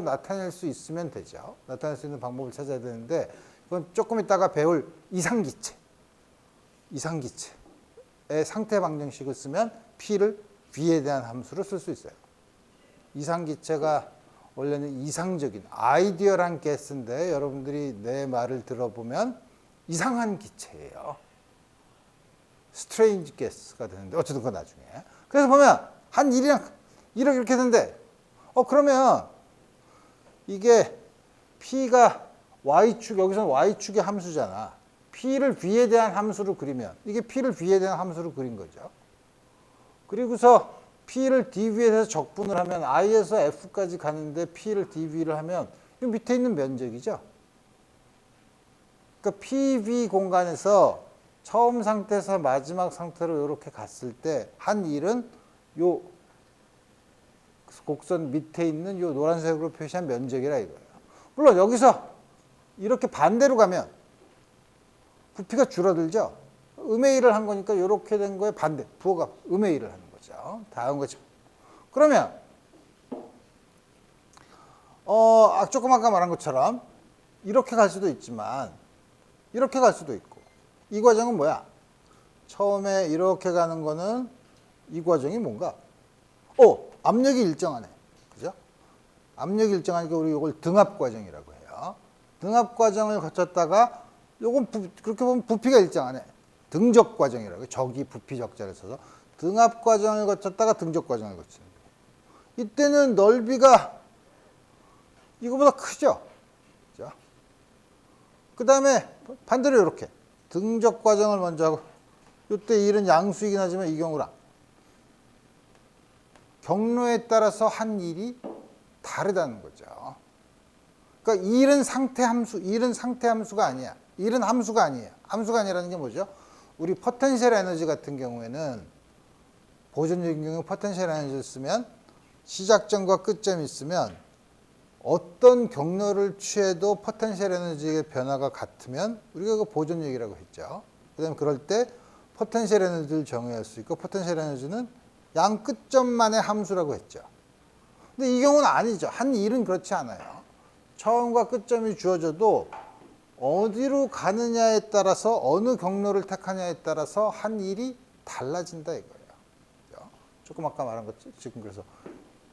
나타낼 수 있으면 되죠. 나타낼 수 있는 방법을 찾아야 되는데 그건 조금 있다가 배울 이상기체의 상태 방정식을 쓰면 P를 V에 대한 함수로 쓸 수 있어요. 이상기체가 원래는 이상적인 아이디어란 가스인데 여러분들이 내 말을 들어보면 이상한 기체예요. 스트레인지 가스가 되는데 어쨌든 그건 나중에. 그래서 보면 한 일이랑 이렇게 되는데 그러면 이게 P가 Y축, 여기서는 Y축의 함수잖아. P를 V에 대한 함수로 그리면 이게 P를 V에 대한 함수로 그린 거죠. 그리고서 P를 dV에 대해서 적분을 하면 I에서 F까지 가는데 P를 dV를 하면 이 밑에 있는 면적이죠. 그러니까 PV 공간에서 처음 상태에서 마지막 상태로 이렇게 갔을 때 한 일은 요 곡선 밑에 있는 요 노란색으로 표시한 면적이라 이거예요. 물론 여기서 이렇게 반대로 가면 부피가 줄어들죠. 음의 1을 한 거니까 이렇게 된 거에 반대, 부호가 음의 1을 하는 거죠. 다음 거죠. 그러면 조금 아까 말한 것처럼 이렇게 갈 수도 있지만 이렇게 갈 수도 있고 이 과정은 뭐야? 처음에 이렇게 가는 거는 이 과정이 뭔가? 압력이 일정하네. 그죠? 압력이 일정하니까 우리 이걸 등압 과정이라고 해요. 등압 과정을 거쳤다가 요건 그렇게 보면 부피가 일정하네. 등적 과정이라고. 적이 부피 적자를 써서 등압 과정을 거쳤다가 등적 과정을 거치는 거예요. 이때는 넓이가 이거보다 크죠. 그죠? 그 다음에 반대로 이렇게 등적 과정을 먼저 하고 이때 일은 양수이긴 하지만 이 경우랑 경로에 따라서 한 일이 다르다는 거죠. 그러니까 일은 상태 함수가 아니야. 일은 함수가 아니에요. 함수가 아니라는 게 뭐죠? 우리 포텐셜 에너지 같은 경우에는 보존적인 경우 포텐셜 에너지를 쓰면 시작점과 끝점이 있으면 어떤 경로를 취해도 포텐셜 에너지의 변화가 같으면 우리가 그 보존력이라고 했죠. 그다음에 그럴 때 포텐셜 에너지를 정의할 수 있고 포텐셜 에너지는 양 끝점만의 함수라고 했죠. 근데 이 경우는 아니죠. 한 일은 그렇지 않아요. 처음과 끝점이 주어져도 어디로 가느냐에 따라서 어느 경로를 택하냐에 따라서 한 일이 달라진다 이거예요. 그죠? 조금 아까 말한 것 지금 그래서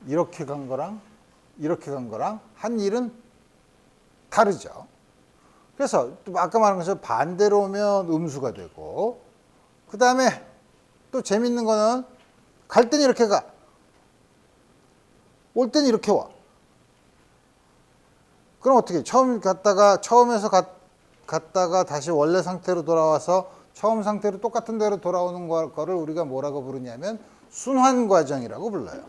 이렇게 간 거랑 이렇게 간 거랑 한 일은 다르죠. 그래서 또 아까 말한 것처럼 반대로 오면 음수가 되고 그 다음에 또 재밌는 거는 갈 때는 이렇게 가. 올 때는 이렇게 와. 그럼 어떻게 해? 처음에서 갔다가 다시 원래 상태로 돌아와서 처음 상태로 똑같은 대로 돌아오는 거를 우리가 뭐라고 부르냐면 순환 과정이라고 불러요.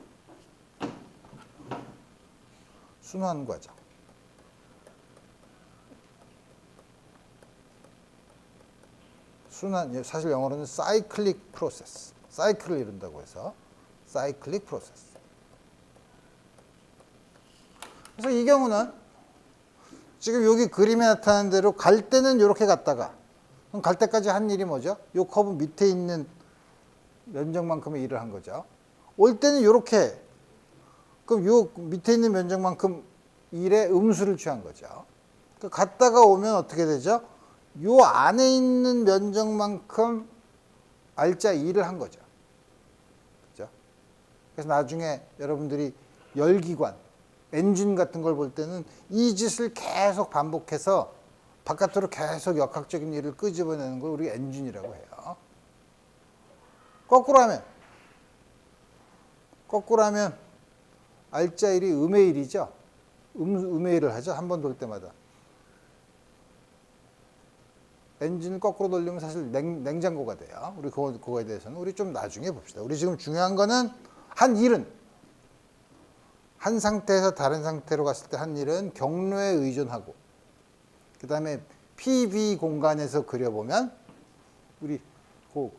순환 과정. 사실 영어로는 cyclic process. 사이클을 이룬다고 해서 cyclic process. 그래서 이 경우는 지금 여기 그림에 나타난 대로 갈 때는 이렇게 갔다가 그럼 갈 때까지 한 일이 뭐죠? 이 커브 밑에 있는 면적만큼의 일을 한 거죠. 올 때는 이렇게 그럼 요 밑에 있는 면적만큼 일의 음수를 취한 거죠. 갔다가 오면 어떻게 되죠? 요 안에 있는 면적만큼 알짜 2를 한 거죠. 그죠? 그래서 나중에 여러분들이 열기관, 엔진 같은 걸 볼 때는 이 짓을 계속 반복해서 바깥으로 계속 역학적인 일을 끄집어내는 걸 우리가 엔진이라고 해요. 거꾸로 하면 알짜 1이 음의 1이죠. 음의 1을 하죠. 한 번 돌 때마다. 엔진을 거꾸로 돌리면 사실 냉장고가 돼요. 우리 그거에 대해서는 우리 좀 나중에 봅시다. 우리 지금 중요한 거는 한 일은 한 상태에서 다른 상태로 갔을 때 한 일은 경로에 의존하고 그 다음에 PV 공간에서 그려보면 우리 그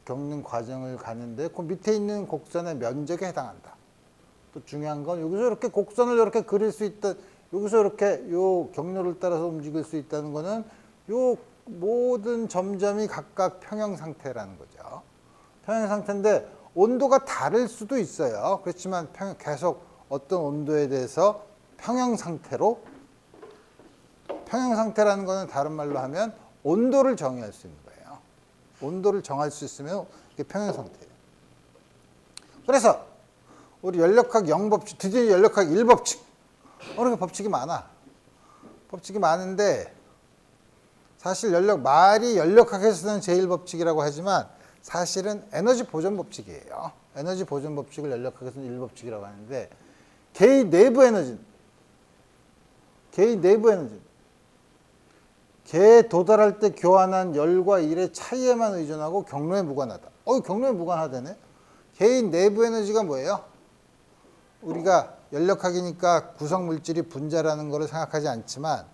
겪는 과정을 가는데 그 밑에 있는 곡선의 면적에 해당한다. 또 중요한 건 여기서 이렇게 곡선을 이렇게 그릴 수 있다. 여기서 이렇게 요 경로를 따라서 움직일 수 있다는 거는 요 모든 점점이 각각 평형 상태라는 거죠. 평형 상태인데 온도가 다를 수도 있어요. 그렇지만 계속 어떤 온도에 대해서 평형 상태라는 거는 다른 말로 하면 온도를 정의할 수 있는 거예요. 온도를 정할 수 있으면 이게 평형 상태예요. 그래서 우리 연력학 0법칙, 드디어 연력학 1법칙. 이렇게 법칙이 많아. 법칙이 많은데 사실 말이 연력학에서는 제1법칙이라고 하지만 사실은 에너지 보존 법칙이에요. 에너지 보존 법칙을 연력학에서는 1법칙이라고 하는데 개의 내부 에너지는 개에 도달할 때 교환한 열과 일의 차이에만 의존하고 경로에 무관하다. 경로에 무관하다네. 개의 내부 에너지가 뭐예요? 우리가 연력학이니까 구성 물질이 분자라는 것을 생각하지 않지만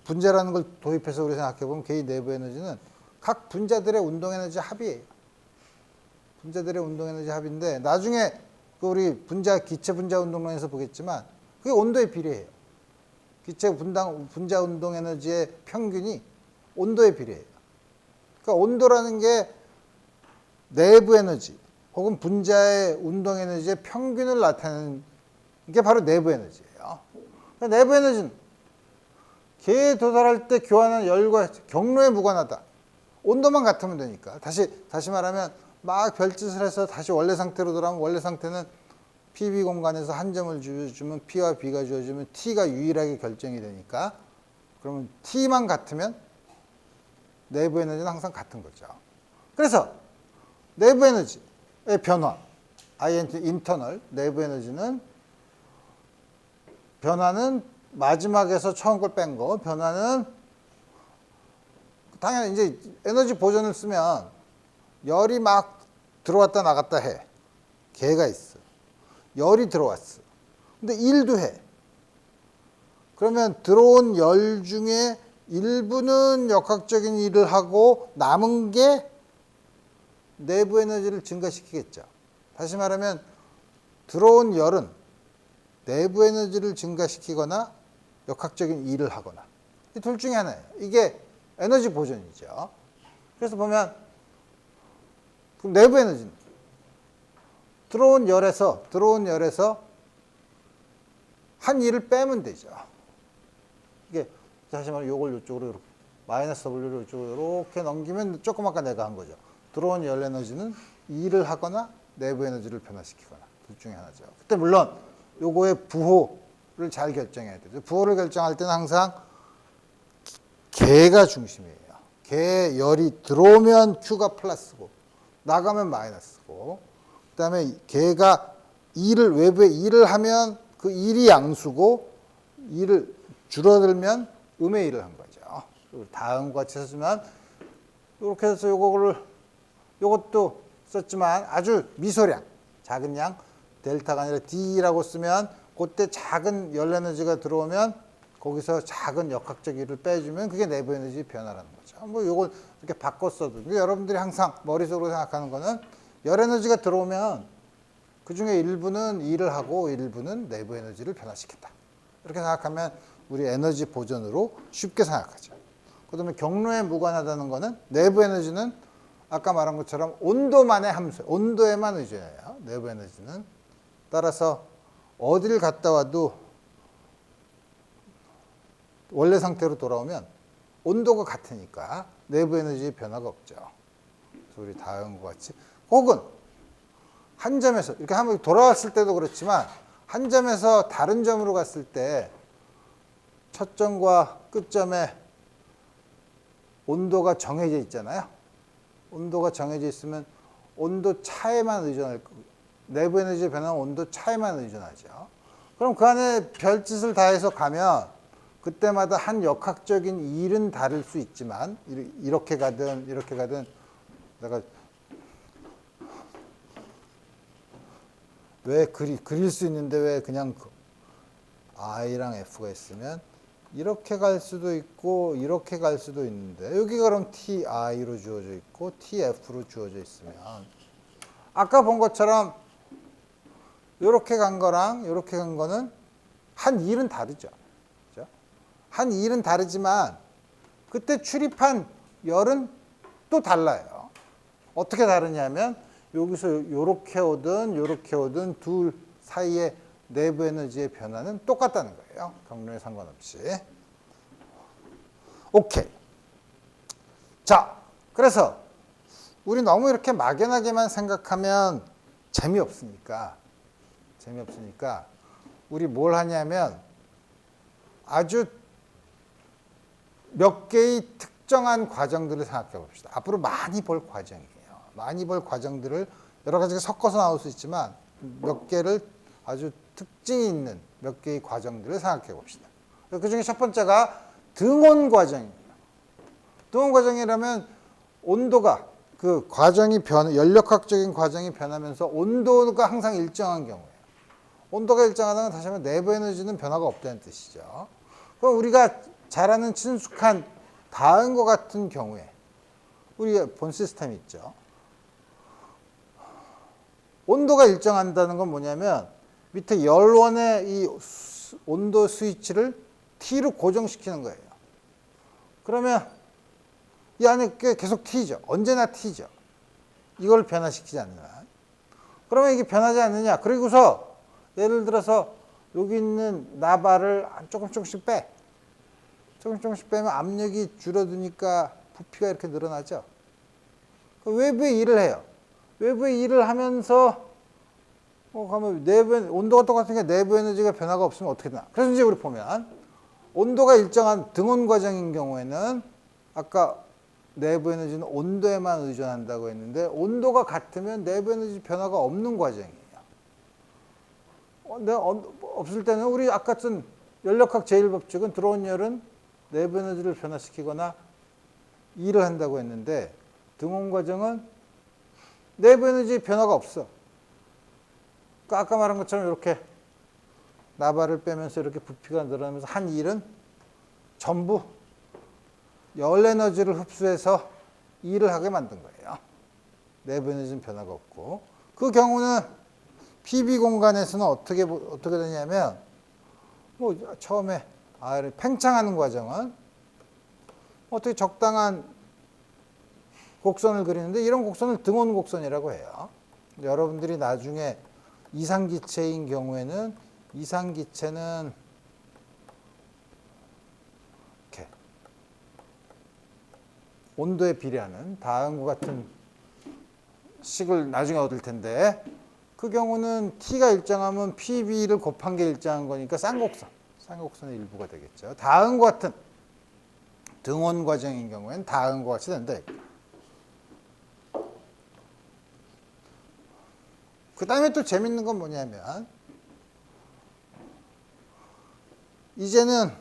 분자라는 걸 도입해서 우리 생각해 보면 개의 내부 에너지는 각 분자들의 운동 에너지 합이에요. 분자들의 운동 에너지 합인데 나중에 우리 기체 분자 운동론에서 보겠지만 그게 온도에 비례해요. 기체 분자 운동 에너지의 평균이 온도에 비례해요. 그러니까 온도라는 게 내부 에너지 혹은 분자의 운동 에너지의 평균을 나타내는 게 바로 내부 에너지예요. 그러니까 내부 에너지는 개에 도달할 때 교환한 열과 경로에 무관하다. 온도만 같으면 되니까. 다시 말하면 막 별짓을 해서 다시 원래 상태로 돌아오면 원래 상태는 PB 공간에서 한 점을 주어주면 P와 B가 주어지면 T가 유일하게 결정이 되니까 그러면 T만 같으면 내부 에너지는 항상 같은 거죠. 그래서 내부 에너지의 변화, 인터널 내부 에너지는 변화는 마지막에서 처음 걸 뺀 거, 변화는 당연히 이제 에너지 보존을 쓰면 열이 막 들어왔다 나갔다 해. 개가 있어. 열이 들어왔어. 근데 일도 해. 그러면 들어온 열 중에 일부는 역학적인 일을 하고 남은 게 내부 에너지를 증가시키겠죠. 다시 말하면 들어온 열은 내부 에너지를 증가시키거나 역학적인 일을 하거나 이 둘 중에 하나예요. 이게 에너지 보존이죠. 그래서 보면 그럼 내부 에너지는 들어온 열에서 한 일을 빼면 되죠. 이게 다시 말하면 요걸 이쪽으로 이렇게 마이너스 W를 이쪽으로 이렇게 넘기면 조금 아까 내가 한 거죠. 들어온 열 에너지는 일을 하거나 내부 에너지를 변화시키거나 둘 중에 하나죠. 그때 물론 요거의 부호를 잘 결정해야 되죠. 부호를 결정할 때는 항상 개가 중심이에요. 개 열이 들어오면 Q가 플러스고 나가면 마이너스고 그다음에 개가 외부에 일을 하면 그 일이 양수고 일을 줄어들면 음의 일을 한 거죠. 다음과 같이 썼지만 이렇게 해서 요것도 썼지만 아주 미소량 작은 양 델타가 아니라 D라고 쓰면 그때 작은 열 에너지가 들어오면 거기서 작은 역학적 일을 빼주면 그게 내부 에너지 변화라는 거죠. 뭐 요걸 이렇게 바꿔 써도 여러분들이 항상 머릿속으로 생각하는 거는 열 에너지가 들어오면 그 중에 일부는 일을 하고 일부는 내부 에너지를 변화시킨다. 이렇게 생각하면 우리 에너지 보존으로 쉽게 생각하죠. 그다음에 경로에 무관하다는 거는 내부 에너지는 아까 말한 것처럼 온도만의 함수, 온도에만 의존해요. 내부 에너지는. 따라서 어디를 갔다 와도 원래 상태로 돌아오면 온도가 같으니까 내부 에너지의 변화가 없죠. 그래서 우리 다음과 같이 혹은 한 점에서 이렇게 한번 돌아왔을 때도 그렇지만 한 점에서 다른 점으로 갔을 때 첫 점과 끝점에 온도가 정해져 있잖아요. 온도가 정해져 있으면 온도 차에만 의존할 거고 내부 에너지의 변화는 온도 차에만 의존하죠. 그럼 그 안에 별짓을 다 해서 가면 그때마다 한 역학적인 일은 다를 수 있지만 이렇게 가든 내가 왜 그릴 수 있는데 왜 그냥 I랑 F가 있으면 이렇게 갈 수도 있고 이렇게 갈 수도 있는데 여기가 그럼 TI로 주어져 있고 TF로 주어져 있으면 아까 본 것처럼 이렇게 간 거랑 이렇게 간 거는 한 일은 다르죠. 그렇죠? 한 일은 다르지만 그때 출입한 열은 또 달라요. 어떻게 다르냐면 여기서 이렇게 오든 둘 사이의 내부 에너지의 변화는 똑같다는 거예요. 경로에 상관없이. 오케이. 자, 그래서 우리 너무 이렇게 막연하게만 생각하면 재미없으니까 재미없으니까 우리 뭘 하냐면 아주 몇 개의 특정한 과정들을 생각해 봅시다. 앞으로 많이 볼 과정이에요. 많이 볼 과정들을 여러 가지가 섞어서 나올 수 있지만 몇 개를 아주 특징이 있는 몇 개의 과정들을 생각해 봅시다. 그 중에 첫 번째가 등온 과정입니다. 등온 과정이라면 온도가 그 과정이 연력학적인 과정이 변하면서 온도가 항상 일정한 경우예요. 온도가 일정하다는 건 다시 한번 내부 에너지는 변화가 없다는 뜻이죠. 그럼 우리가 잘 아는 친숙한 다음과 같은 경우에 우리 본 시스템이 있죠. 온도가 일정한다는 건 뭐냐면 밑에 열원의 이 온도 스위치를 T로 고정시키는 거예요. 그러면 이 안에 계속 T죠. 언제나 T죠. 이걸 변화시키지 않는 한. 그러면 이게 변하지 않느냐. 그리고서 예를 들어서 여기 있는 나발을 조금씩 빼. 조금씩 빼면 압력이 줄어드니까 부피가 이렇게 늘어나죠. 외부에 일을 해요. 외부에 일을 하면서 가면 내부 온도가 똑같으니까 내부 에너지가 변화가 없으면 어떻게 되나. 그래서 이제 우리 보면 온도가 일정한 등온 과정인 경우에는 아까 내부 에너지는 온도에만 의존한다고 했는데 온도가 같으면 내부 에너지 변화가 없는 과정이에요. 없을 때는 우리 아까 쓴 연력학 제1법칙은 들어온 열은 내부 에너지를 변화시키거나 일을 한다고 했는데 등온 과정은 내부 에너지 변화가 없어. 그러니까 아까 말한 것처럼 이렇게 나발을 빼면서 이렇게 부피가 늘어나면서 한 일은 전부 열 에너지를 흡수해서 일을 하게 만든 거예요. 내부 에너지는 변화가 없고. 그 경우는 PB 공간에서는 어떻게 되냐면 처음에 팽창하는 과정은 어떻게 적당한 곡선을 그리는데 이런 곡선을 등온 곡선이라고 해요. 여러분들이 나중에 이상기체인 경우에는 이상기체는 이렇게 온도에 비례하는 다음과 같은 식을 나중에 얻을 텐데 그 경우는 T가 일정하면 PB를 곱한 게 일정한 거니까 쌍곡선의 일부가 되겠죠. 다음과 같은 등온 과정인 경우에는 다음과 같이 된다. 그 다음에 또 재밌는 건 뭐냐면 이제는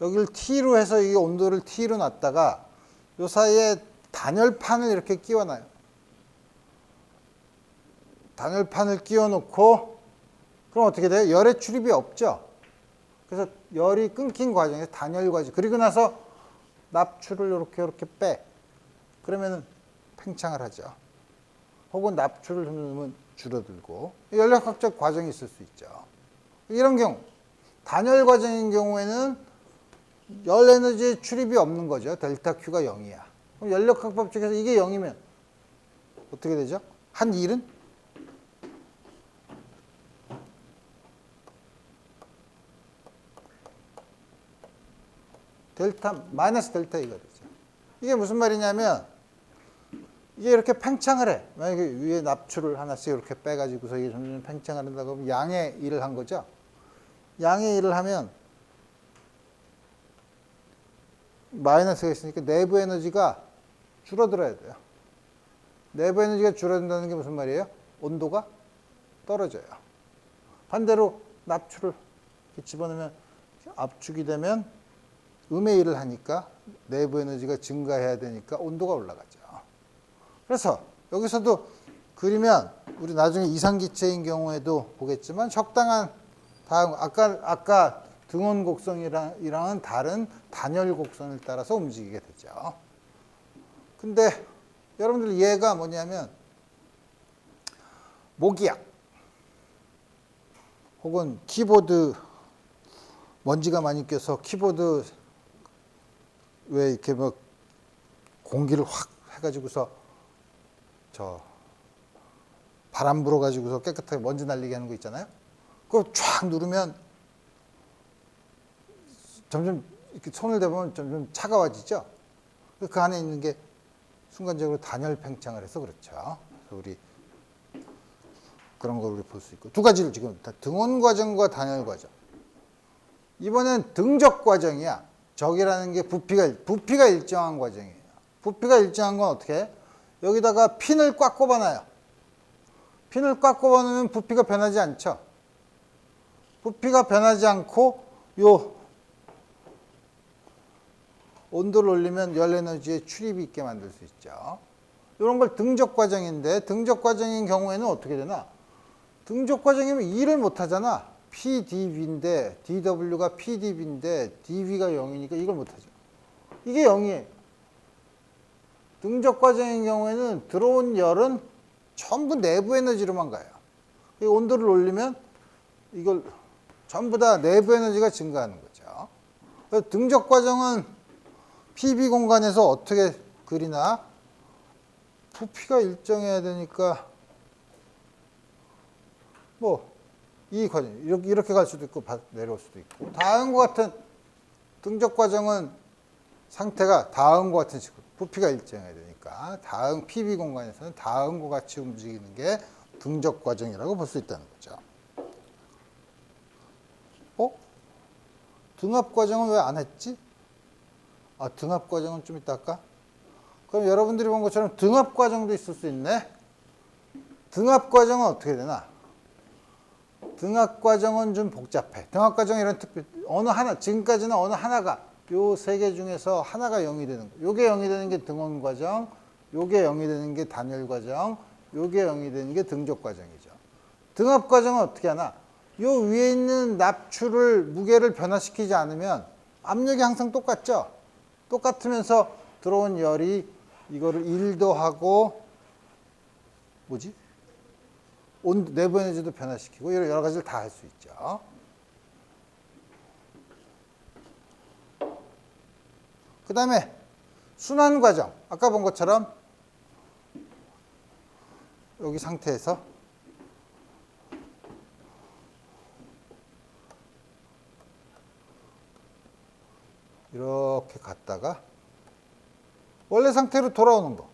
여기를 T로 해서 이 온도를 T로 놨다가 요 사이에 단열판을 이렇게 끼워놔요. 단열판을 끼워놓고 그럼 어떻게 돼요? 열의 출입이 없죠. 그래서 열이 끊긴 과정에서 단열 과정. 그리고 나서 납출을 이렇게 빼. 그러면은 팽창을 하죠. 혹은 납출을 넣으면 줄어들고 연력학적 과정이 있을 수 있죠. 이런 경우 단열 과정인 경우에는 열 에너지의 출입이 없는 거죠. 델타 Q가 0이야. 그럼 연력학 법칙에서 이게 0이면 어떻게 되죠? 한 일은 마이너스 델타 E가 되죠. 이게 무슨 말이냐면 이게 이렇게 팽창을 해. 만약에 위에 납출을 하나씩 이렇게 빼가지고서 이게 점점 팽창을 한다고 하면 양의 일을 한 거죠. 양의 일을 하면 마이너스가 있으니까 내부 에너지가 줄어들어야 돼요. 내부 에너지가 줄어든다는 게 무슨 말이에요? 온도가 떨어져요. 반대로 납출을 이렇게 집어넣으면 압축이 되면 음의 일을 하니까 내부 에너지가 증가해야 되니까 온도가 올라가죠. 그래서 여기서도 그리면 우리 나중에 이상기체인 경우에도 보겠지만 적당한 다음 아까 등온 곡선이랑은 다른 단열 곡선을 따라서 움직이게 되죠. 근데 여러분들 얘가 뭐냐면 모기약 혹은 키보드 먼지가 많이 껴서 키보드 왜 이렇게 뭐 공기를 확 해가지고서 저 바람 불어가지고서 깨끗하게 먼지 날리게 하는 거 있잖아요. 그거 쫙 누르면 점점 이렇게 손을 대보면 점점 차가워지죠. 그 안에 있는 게 순간적으로 단열 팽창을 해서 그렇죠. 그래서 우리 그런 걸 우리 볼 수 있고 두 가지를 지금 다 등원 과정과 단열 과정. 이번엔 등적 과정이야. 적이라는 게 부피가 일정한 과정이에요. 부피가 일정한 건 어떻게 해? 여기다가 핀을 꽉 꼽아놔요. 핀을 꽉 꼽아놓으면 부피가 변하지 않죠. 부피가 변하지 않고 요 온도를 올리면 열 에너지에 출입이 있게 만들 수 있죠. 이런 걸 등적 과정인데 등적 과정인 경우에는 어떻게 되나? 등적 과정이면 일을 못 하잖아. PdV인데 dW가 PdV인데 dV가 0이니까 이걸 못 하죠. 이게 0이에요. 등적 과정인 경우에는 들어온 열은 전부 내부 에너지로만 가요. 온도를 올리면 이걸 전부 다 내부 에너지가 증가하는 거죠. 그래서 등적 과정은 PV 공간에서 어떻게 그리나? 부피가 일정해야 되니까 뭐 이 과정 이렇게 갈 수도 있고 내려올 수도 있고 다음과 같은 등적 과정은 상태가 다음과 같은 식으로 부피가 일정해야 되니까 다음 PV 공간에서는 다음과 같이 움직이는 게 등적 과정이라고 볼 수 있다는 거죠. 등압 과정은 왜 안 했지? 등압 과정은 좀 이따 할까? 그럼 여러분들이 본 것처럼 등압 과정도 있을 수 있네. 등압 과정은 어떻게 되나? 등압 과정은 좀 복잡해. 등압 과정 이런 어느 하나 지금까지는 어느 하나가 요 세 개 중에서 하나가 0이 되는 거. 요게 0이 되는 게 등원 과정, 요게 0이 되는 게 단열 과정, 요게 0이 되는 게 등적 과정이죠. 등압 과정은 어떻게 하나? 요 위에 있는 납추를 무게를 변화시키지 않으면 압력이 항상 똑같죠. 똑같으면서 들어온 열이 이거를 1도 하고 뭐지? 내부 에너지도 변화시키고 여러 가지를 다 할 수 있죠. 그 다음에 순환 과정. 아까 본 것처럼 여기 상태에서 이렇게 갔다가 원래 상태로 돌아오는 거.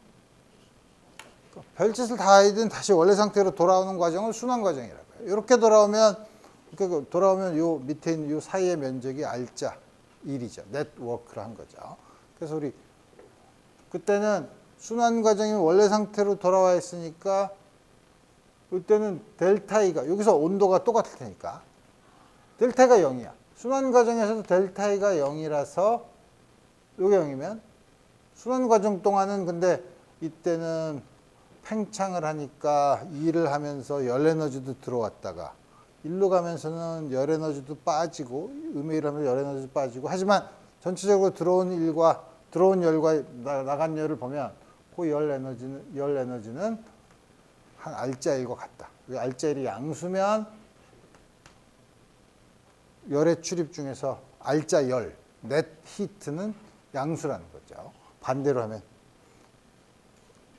별짓을 다 하든 다시 원래 상태로 돌아오는 과정을 순환 과정이라고 해요. 이렇게 돌아오면 요 밑에 있는 요 사이의 면적이 R자 1이죠. 네트워크를 한 거죠. 그래서 우리 그때는 순환 과정이 원래 상태로 돌아와 있으니까 이때는 델타 E가 여기서 온도가 똑같을 테니까 델타 E가 0이야. 순환 과정에서도 델타 E가 0이라서 요게 0이면 순환 과정 동안은 근데 이때는 팽창을 하니까 일을 하면서 열 에너지도 들어왔다가 일로 가면서는 열 에너지도 빠지고 음의 하면 열 에너지도 빠지고 하지만 전체적으로 들어온 일과 들어온 열과 나간 열을 보면 그 열 에너지는 한 R자 1과 같다. R자 1이 양수면 열의 출입 중에서 R자 열, 넷 히트는 양수라는 거죠. 반대로 하면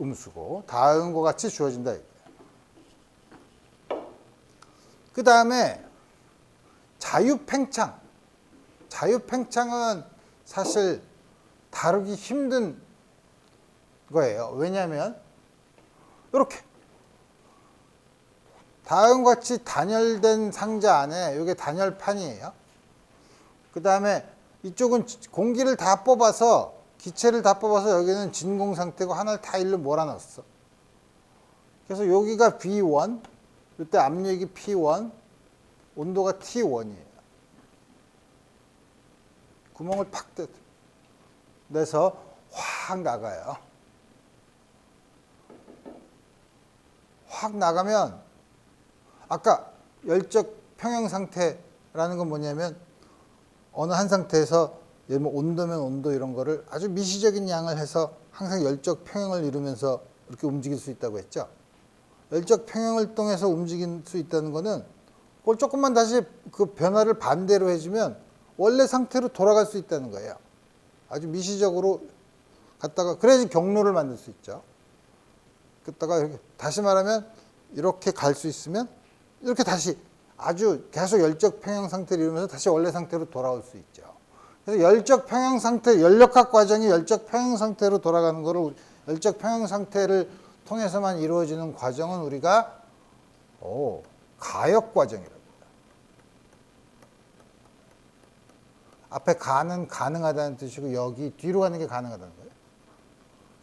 음수고 다음과 같이 주어진다. 그 다음에 자유팽창. 자유팽창은 사실 다루기 힘든 거예요. 왜냐하면 이렇게 다음과 같이 단열된 상자 안에 이게 단열판이에요. 그 다음에 이쪽은 공기를 다 뽑아서 기체를 다 뽑아서 여기는 진공 상태고 하나를 다 일로 몰아넣었어. 그래서 여기가 B1, 이때 압력이 P1, 온도가 T1이에요. 구멍을 팍 내서 확 나가요. 확 나가면 아까 열적 평형 상태라는 건 뭐냐면 어느 한 상태에서 예를 들면 온도면 온도 이런 거를 아주 미시적인 양을 해서 항상 열적 평형을 이루면서 이렇게 움직일 수 있다고 했죠. 열적 평형을 통해서 움직일 수 있다는 거는 그걸 조금만 다시 그 변화를 반대로 해주면 원래 상태로 돌아갈 수 있다는 거예요. 아주 미시적으로 갔다가 그래야지 경로를 만들 수 있죠. 그랬다가 이렇게 다시 말하면 이렇게 갈 수 있으면 이렇게 다시 아주 계속 열적 평형 상태를 이루면서 다시 원래 상태로 돌아올 수 있죠. 그래서 열적 평형 상태, 연력학 과정이 열적 평형 상태로 돌아가는 거를 열적 평형 상태를 통해서만 이루어지는 과정은 우리가 오, 가역 과정이랍니다. 앞에 가는 가능하다는 뜻이고 여기 뒤로 가는 게 가능하다는 거예요.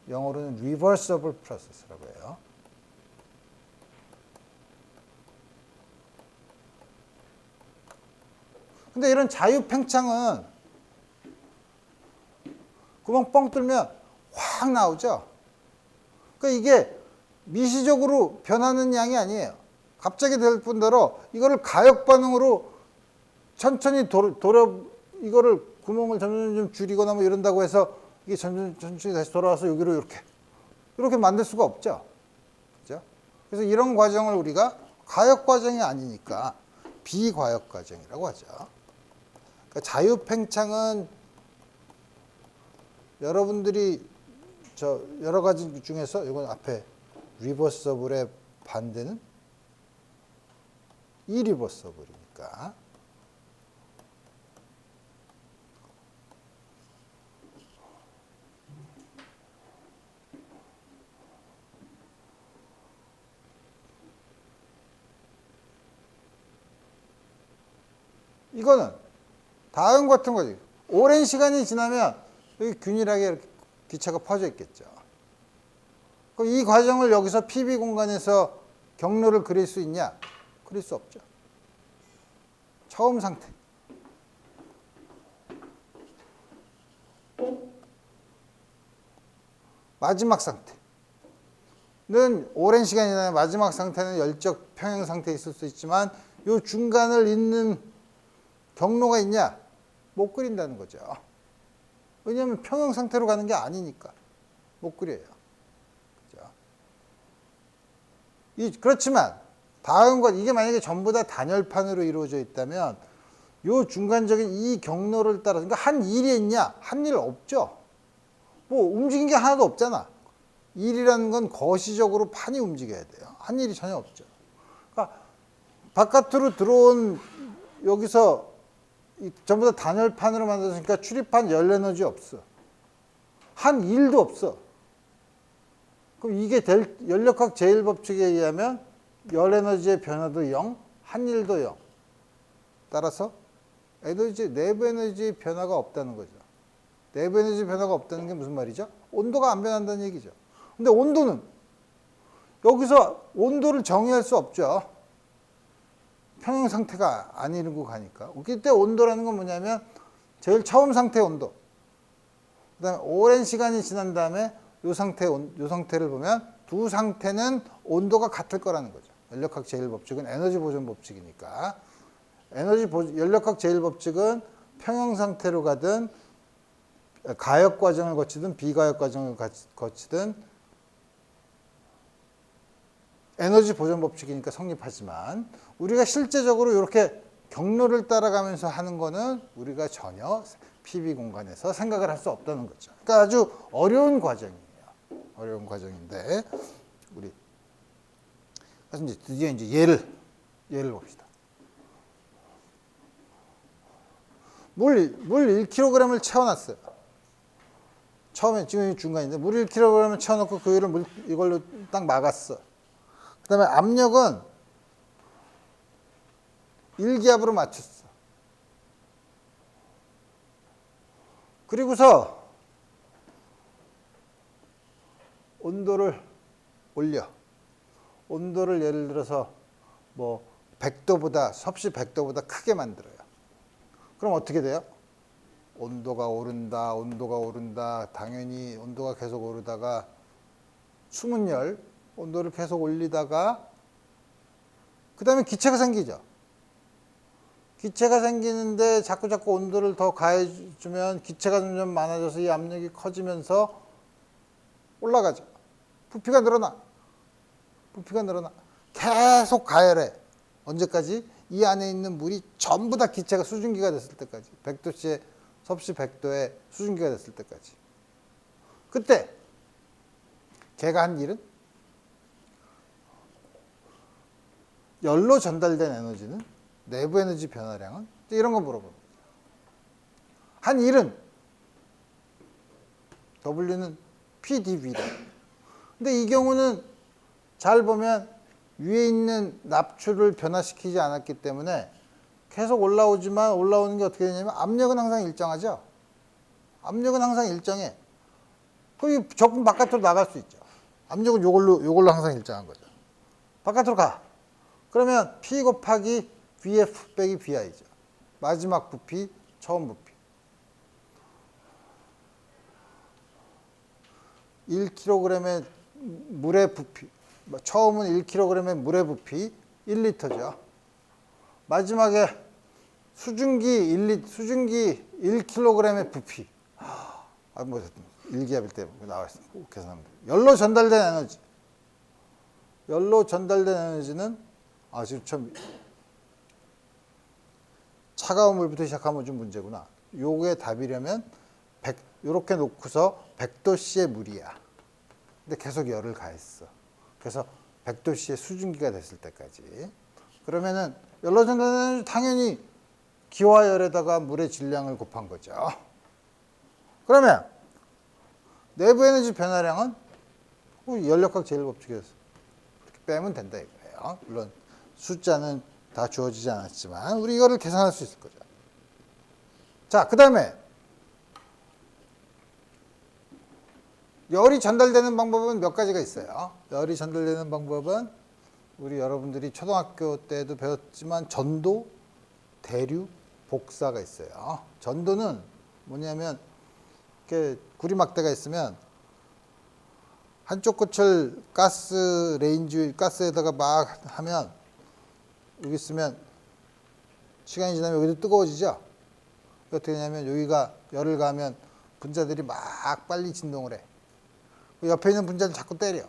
영어로는 reversible process라고 해요. 근데 이런 자유팽창은 구멍 뻥 뚫면 확 나오죠. 그러니까 이게 미시적으로 변하는 양이 아니에요. 갑자기 될 뿐더러 이거를 가역 반응으로 천천히 이거를 구멍을 점점 줄이거나 뭐 이런다고 해서 이게 천천히 다시 돌아와서 여기로 이렇게 만들 수가 없죠. 그죠? 그래서 이런 과정을 우리가 가역 과정이 아니니까 비과역 과정이라고 하죠. 그러니까 자유팽창은 여러분들이 여러 가지 중에서 이건 앞에 리버서블의 반대는 이리버서블이니까 이거는 다음 같은 거지. 오랜 시간이 지나면 여기 균일하게 이렇게 기체가 퍼져 있겠죠. 그럼 이 과정을 여기서 PB 공간에서 경로를 그릴 수 있냐? 그릴 수 없죠. 처음 상태. 마지막 상태는 오랜 시간이 지나면 마지막 상태는 열적 평형 상태에 있을 수 있지만 이 중간을 잇는 경로가 있냐? 못 그린다는 거죠. 왜냐하면 평형 상태로 가는 게 아니니까 못 그려요. 그렇죠? 그렇지만 다음 것 이게 만약에 전부 다 단열판으로 이루어져 있다면 요 중간적인 이 경로를 따라서 그러니까 한 일이 있냐? 한 일 없죠. 뭐 움직인 게 하나도 없잖아. 일이라는 건 거시적으로 판이 움직여야 돼요. 한 일이 전혀 없죠. 그러니까 바깥으로 들어온 여기서 전부 다 단열판으로 만들었으니까 출입한 열 에너지 없어. 한 일도 없어. 그럼 이게 연력학 제1법칙에 의하면 열 에너지의 변화도 0, 한 일도 0. 따라서 내부 에너지 변화가 없다는 거죠. 내부 에너지 변화가 없다는 게 무슨 말이죠? 온도가 안 변한다는 얘기죠. 근데 온도는 여기서 온도를 정의할 수 없죠. 평형 상태가 아니고 가니까. 그때 온도라는 건 뭐냐면 제일 처음 상태 온도. 그다음에 오랜 시간이 지난 다음에 요 상태를 보면 두 상태는 온도가 같을 거라는 거죠. 연력학 제1법칙은 에너지 보존 법칙이니까. 연력학 제1법칙은 평형 상태로 가든 가역 과정을 거치든 비가역 과정을 거치든 에너지 보존 법칙이니까 성립하지만 우리가 실제적으로 이렇게 경로를 따라가면서 하는 거는 우리가 전혀 PB 공간에서 생각을 할 수 없다는 거죠. 그러니까 아주 어려운 과정이에요. 어려운 과정인데 우리 그래서 이제 드디어 이제 예를 봅시다. 물 1kg을 채워놨어요. 처음에 지금 중간인데 물 1kg을 채워놓고 그 위를 이걸로 딱 막았어. 그 다음에 압력은 1기압으로 맞췄어. 그리고서 온도를 올려. 온도를 예를 들어서 뭐 100도보다 섭씨 100도보다 크게 만들어요. 그럼 어떻게 돼요? 온도가 오른다. 당연히 온도가 계속 오르다가 숨은 열, 온도를 계속 올리다가 그 다음에 기체가 생기죠. 기체가 생기는데 자꾸 온도를 더 가해주면 기체가 점점 많아져서 이 압력이 커지면서 올라가죠. 부피가 늘어나. 계속 가열해. 언제까지? 이 안에 있는 물이 전부 다 기체가 수증기가 됐을 때까지. 100도씨에 섭씨 100도에 수증기가 됐을 때까지. 그때 걔가 한 일은 열로 전달된 에너지는 내부 에너지 변화량은 이런 거 물어봅니다. 한 일은 W는 PdV다. 근데 이 경우는 잘 보면 위에 있는 납출을 변화시키지 않았기 때문에 계속 올라오지만 올라오는 게 어떻게 되냐면 압력은 항상 일정하죠. 압력은 항상 일정해. 그 적분 바깥으로 나갈 수 있죠. 압력은 요걸로 항상 일정한 거죠. 바깥으로 가. 그러면 P 곱하기 VF 빼기 VI죠. 마지막 부피, 처음 부피. 1kg의 물의 부피. 처음은 1kg의 물의 부피 1리터죠. 마지막에 수증기 1kg의 부피. 일기압일 때 나와 있어. 계산하면 돼. 열로 전달된 에너지. 열로 전달된 에너지는 지금 참 차가운 물부터 시작하면 좀 문제구나. 요게 답이려면 요렇게 놓고서 100도씨의 물이야. 근데 계속 열을 가했어. 그래서 100도씨의 수증기가 됐을 때까지. 그러면은 열로 전달된 에너지 당연히 기와 열에다가 물의 질량을 곱한 거죠. 그러면 내부 에너지 변화량은 연력학 제일법칙에서 이렇게 빼면 된다 이거예요. 물론 숫자는 다 주어지지 않았지만 우리 이거를 계산할 수 있을 거죠. 자, 그 다음에 열이 전달되는 방법은 몇 가지가 있어요. 열이 전달되는 방법은 우리 여러분들이 초등학교 때도 배웠지만 전도, 대류, 복사가 있어요. 전도는 뭐냐면 이렇게 구리막대가 있으면 한쪽 끝을 가스에다가 막 하면 여기 있으면 시간이 지나면 여기도 뜨거워지죠. 어떻게 되냐면 여기가 열을 가하면 분자들이 막 빨리 진동을 해. 옆에 있는 분자를 자꾸 때려.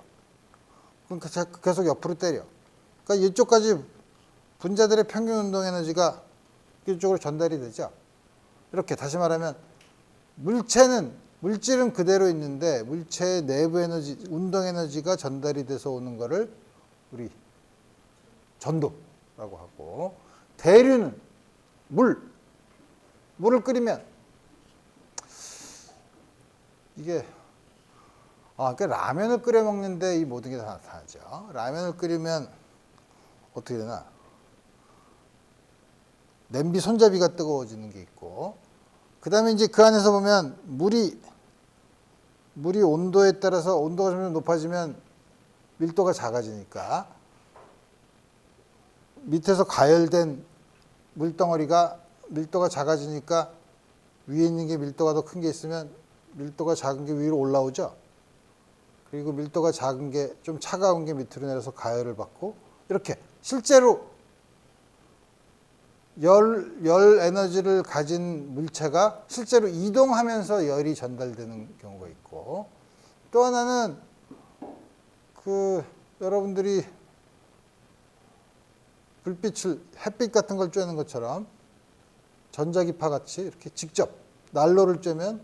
그러니까 계속 옆으로 때려. 그러니까 이쪽까지 분자들의 평균 운동 에너지가 이쪽으로 전달이 되죠. 이렇게 다시 말하면 물질은 그대로 있는데 물체의 내부 에너지, 운동 에너지가 전달이 돼서 오는 거를 우리 전도라고 하고, 대류는 물을 끓이면 이게 그러니까 라면을 끓여 먹는데 이 모든 게 다 나타나죠. 라면을 끓이면 어떻게 되나? 냄비 손잡이가 뜨거워지는 게 있고, 그 다음에 이제 그 안에서 보면 물이 온도에 따라서 온도가 점점 높아지면 밀도가 작아지니까 밑에서 가열된 물덩어리가 밀도가 작아지니까 위에 있는 게 밀도가 더 큰 게 있으면 밀도가 작은 게 위로 올라오죠. 그리고 밀도가 작은 게 좀 차가운 게 밑으로 내려서 가열을 받고, 이렇게 실제로 열 에너지를 가진 물체가 실제로 이동하면서 열이 전달되는 경우가 있고, 또 하나는 여러분들이 햇빛 같은 걸 쬐는 것처럼 전자기파 같이 이렇게 직접 난로를 쬐면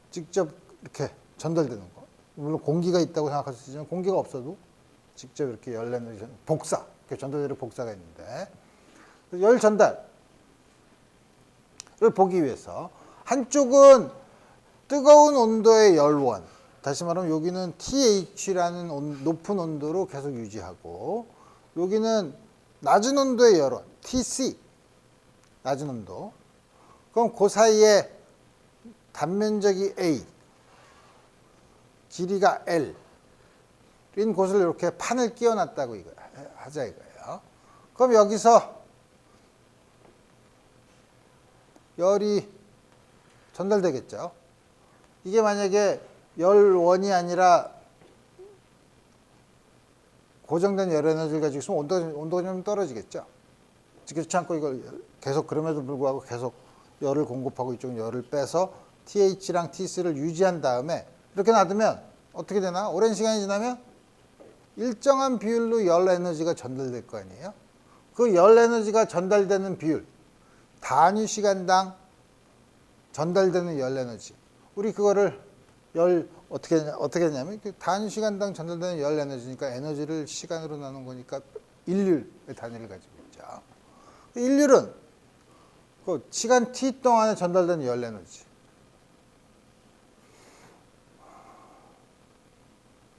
직접 이렇게 전달되는 거. 물론 공기가 있다고 생각할 수 있지만 공기가 없어도 직접 이렇게 열 에너지 복사, 이렇게 전달되는 복사가 있는데, 열 전달을 보기 위해서 한쪽은 뜨거운 온도의 열원, 다시 말하면 여기는 TH라는 높은 온도로 계속 유지하고, 여기는 낮은 온도의 열원, TC, 낮은 온도. 그럼 그 사이에 단면적이 A, 길이가 L인 곳을 이렇게 판을 끼워놨다고 하자 이거예요. 그럼 여기서 열이 전달되겠죠. 이게 만약에 열원이 아니라 고정된 열 에너지를 가지고 있으면 온도가 좀 떨어지겠죠. 그렇지 않고 이걸 계속 그럼에도 불구하고 계속 열을 공급하고 이쪽 열을 빼서 TH랑 TC를 유지한 다음에 이렇게 놔두면 어떻게 되나? 오랜 시간이 지나면 일정한 비율로 열 에너지가 전달될 거 아니에요? 그 열 에너지가 전달되는 비율, 단위 시간당 전달되는 열 에너지. 우리 그거를 어떻게 했냐면 단위 시간당 전달되는 열 에너지니까 에너지를 시간으로 나눈 거니까 일률의 단위를 가지고 있죠. 일률은 그 시간 t 동안에 전달되는 열 에너지.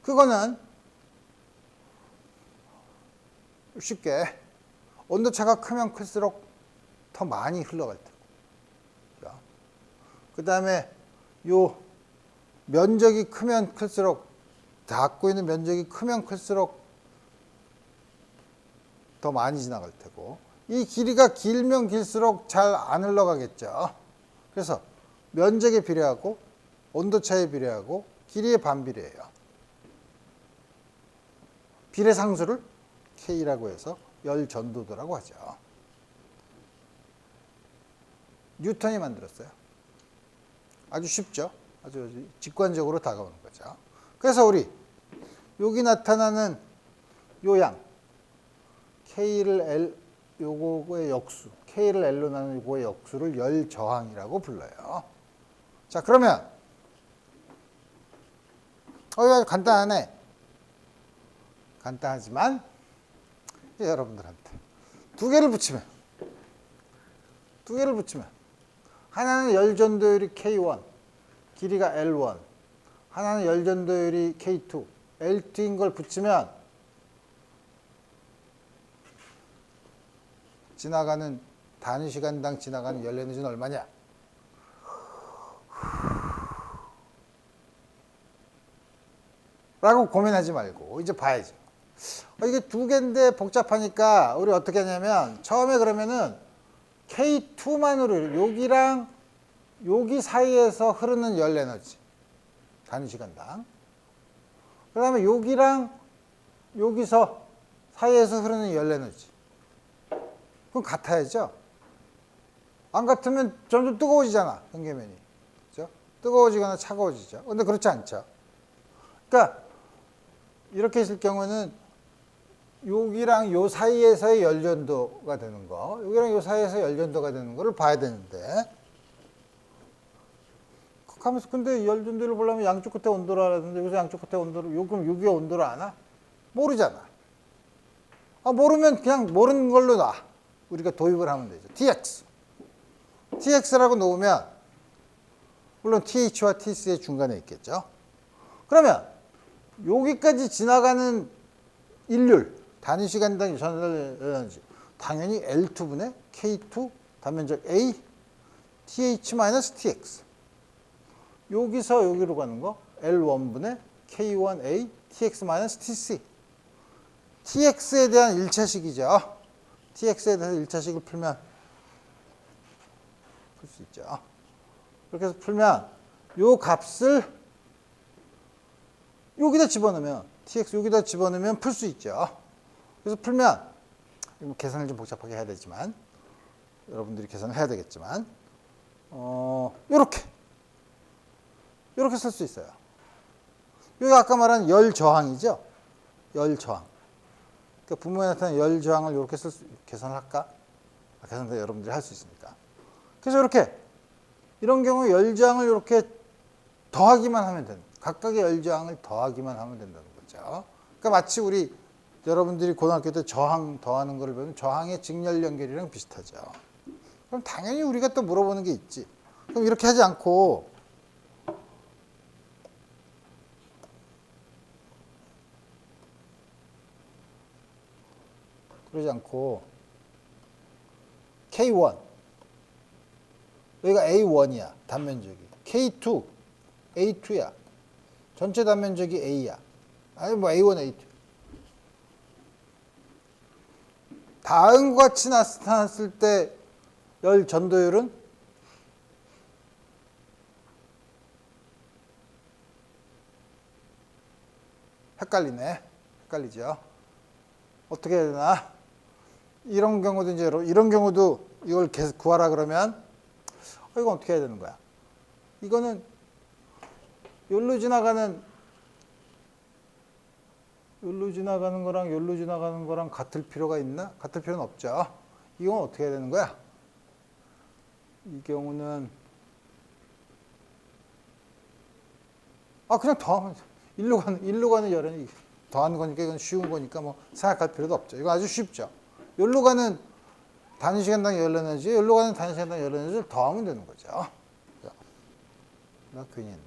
그거는 쉽게 온도차가 크면 클수록 더 많이 흘러갈 테고, 그 다음에 요 면적이 크면 클수록, 닿고 있는 면적이 크면 클수록 더 많이 지나갈 테고, 이 길이가 길면 길수록 잘 안 흘러가겠죠. 그래서 면적에 비례하고 온도차에 비례하고 길이에 반비례해요. 비례상수를 K라고 해서 열전도도라고 하죠. 뉴턴이 만들었어요. 아주 쉽죠. 아주 직관적으로 다가오는 거죠. 그래서 우리 여기 나타나는 요양 K를 L, 요거의 역수, K를 L로 나누는 요거의 역수를 열저항이라고 불러요. 자, 그러면 아주 간단하네. 간단하지만 여러분들한테 두 개를 붙이면 하나는 열전도율이 K1, 길이가 L1, 하나는 열전도율이 K2, L2인 걸 붙이면 지나가는 단위 시간당 지나가는 열 에너지는 얼마냐? 라고 고민하지 말고 이제 봐야죠. 이게 두 개인데 복잡하니까 우리 어떻게 하냐면 처음에 그러면은 K2만으로 여기랑 여기 사이에서 흐르는 열 에너지 단위 시간당, 그 다음에 여기랑 여기서 사이에서 흐르는 열 에너지, 그럼 같아야죠. 안 같으면 점점 뜨거워지잖아, 현계면이. 그렇죠? 뜨거워지거나 차가워지죠. 근데 그렇지 않죠. 그러니까 이렇게 있을 경우는 여기랑 요 사이에서의 열전도가 되는 거, 여기랑 요 사이에서 열전도가 되는 거를 봐야 되는데, 하면서 근데 열전도를 보려면 양쪽 끝에 온도를 알아야 되는데 여기서 양쪽 끝에 온도를, 그럼 여기에 온도를 아나? 모르잖아. 모르면 그냥 모르는 걸로 놔. 우리가 도입을 하면 되죠. TX. TX라고 놓으면 물론 TH와 TC의 중간에 있겠죠. 그러면 여기까지 지나가는 일률, 단위 시간당 전달 에너지, 당연히 L2분의 K2 단면적 A TH-TX. 여기서 여기로 가는 거 L1분의 K1A TX-TC. TX에 대한 1차식이죠. TX에 대해서 1차식을 풀면 풀 수 있죠. 그렇게 해서 풀면 요 값을 여기다 집어넣으면, TX 여기다 집어넣으면 풀 수 있죠. 그래서 풀면, 계산을 좀 복잡하게 해야 되지만, 여러분들이 계산을 해야 되겠지만, 요렇게 쓸 수 있어요. 여기 아까 말한 열 저항이죠. 열 저항. 그러니까 분모에 나타나는 열 저항을 이렇게 계산을 할까? 계산도 여러분들이 할 수 있으니까. 그래서 이렇게, 이런 경우에 열 저항을 이렇게 더하기만 하면 되는, 각각의 열 저항을 더하기만 하면 된다는 거죠. 그러니까 마치 우리 여러분들이 고등학교 때 저항 더하는 거를 배우면 저항의 직렬 연결이랑 비슷하죠. 그럼 당연히 우리가 또 물어보는 게 있지. 그럼 이렇게 하지 않고 K1 여기가 A1이야, 단면적이. K2 A2야, 전체 단면적이 A야. 아니 뭐 A1 A2. 다음과 같이 나타났을 때 열 전도율은 헷갈리죠. 어떻게 해야 되나? 이런 경우도 이제 이런 경우도 이걸 계속 구하라 그러면 이건 어떻게 해야 되는 거야? 이거는 여기로 지나가는 거랑 여기로 지나가는 거랑 같을 필요가 있나? 같을 필요는 없죠. 이건 어떻게 해야 되는 거야? 이 경우는 그냥 더하면, 일로 가는 열은 더하는 거니까 이건 쉬운 거니까 뭐 생각할 필요도 없죠. 이거 아주 쉽죠. 여기로 가는 단위 시간당 열 에너지, 여기로 가는 단위 시간당 열 에너지를 더하면 되는 거죠. 괜히 했네.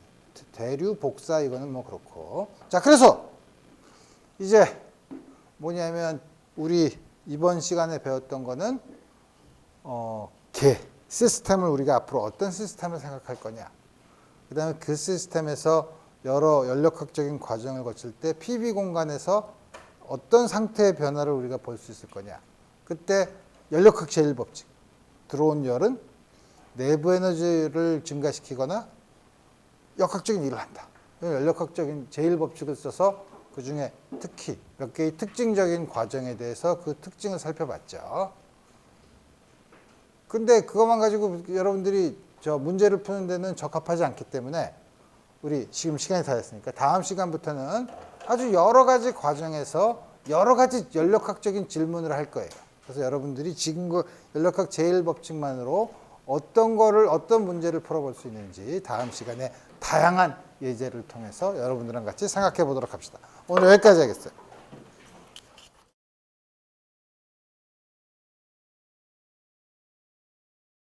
대류 복사 이거는 뭐 그렇고. 자, 그래서 이제 뭐냐면 우리 이번 시간에 배웠던 거는 시스템을 우리가 앞으로 어떤 시스템을 생각할 거냐. 그 다음에 그 시스템에서 여러 연력학적인 과정을 거칠 때 PV 공간에서 어떤 상태의 변화를 우리가 볼 수 있을 거냐. 그때 연력학 제1법칙. 들어온 열은 내부 에너지를 증가시키거나 역학적인 일을 한다. 연력학적인 제1법칙을 써서 그 중에 특히 몇 개의 특징적인 과정에 대해서 그 특징을 살펴봤죠. 근데 그것만 가지고 여러분들이 저 문제를 푸는 데는 적합하지 않기 때문에 우리 지금 시간이 다 됐으니까 다음 시간부터는 아주 여러 가지 과정에서 여러 가지 연력학적인 질문을 할 거예요. 그래서 여러분들이 지금 그 연력학 제1법칙만으로 어떤 문제를 풀어볼 수 있는지 다음 시간에 다양한 예제를 통해서 여러분들랑 같이 생각해 보도록 합시다. 오늘 여기까지 하겠어요.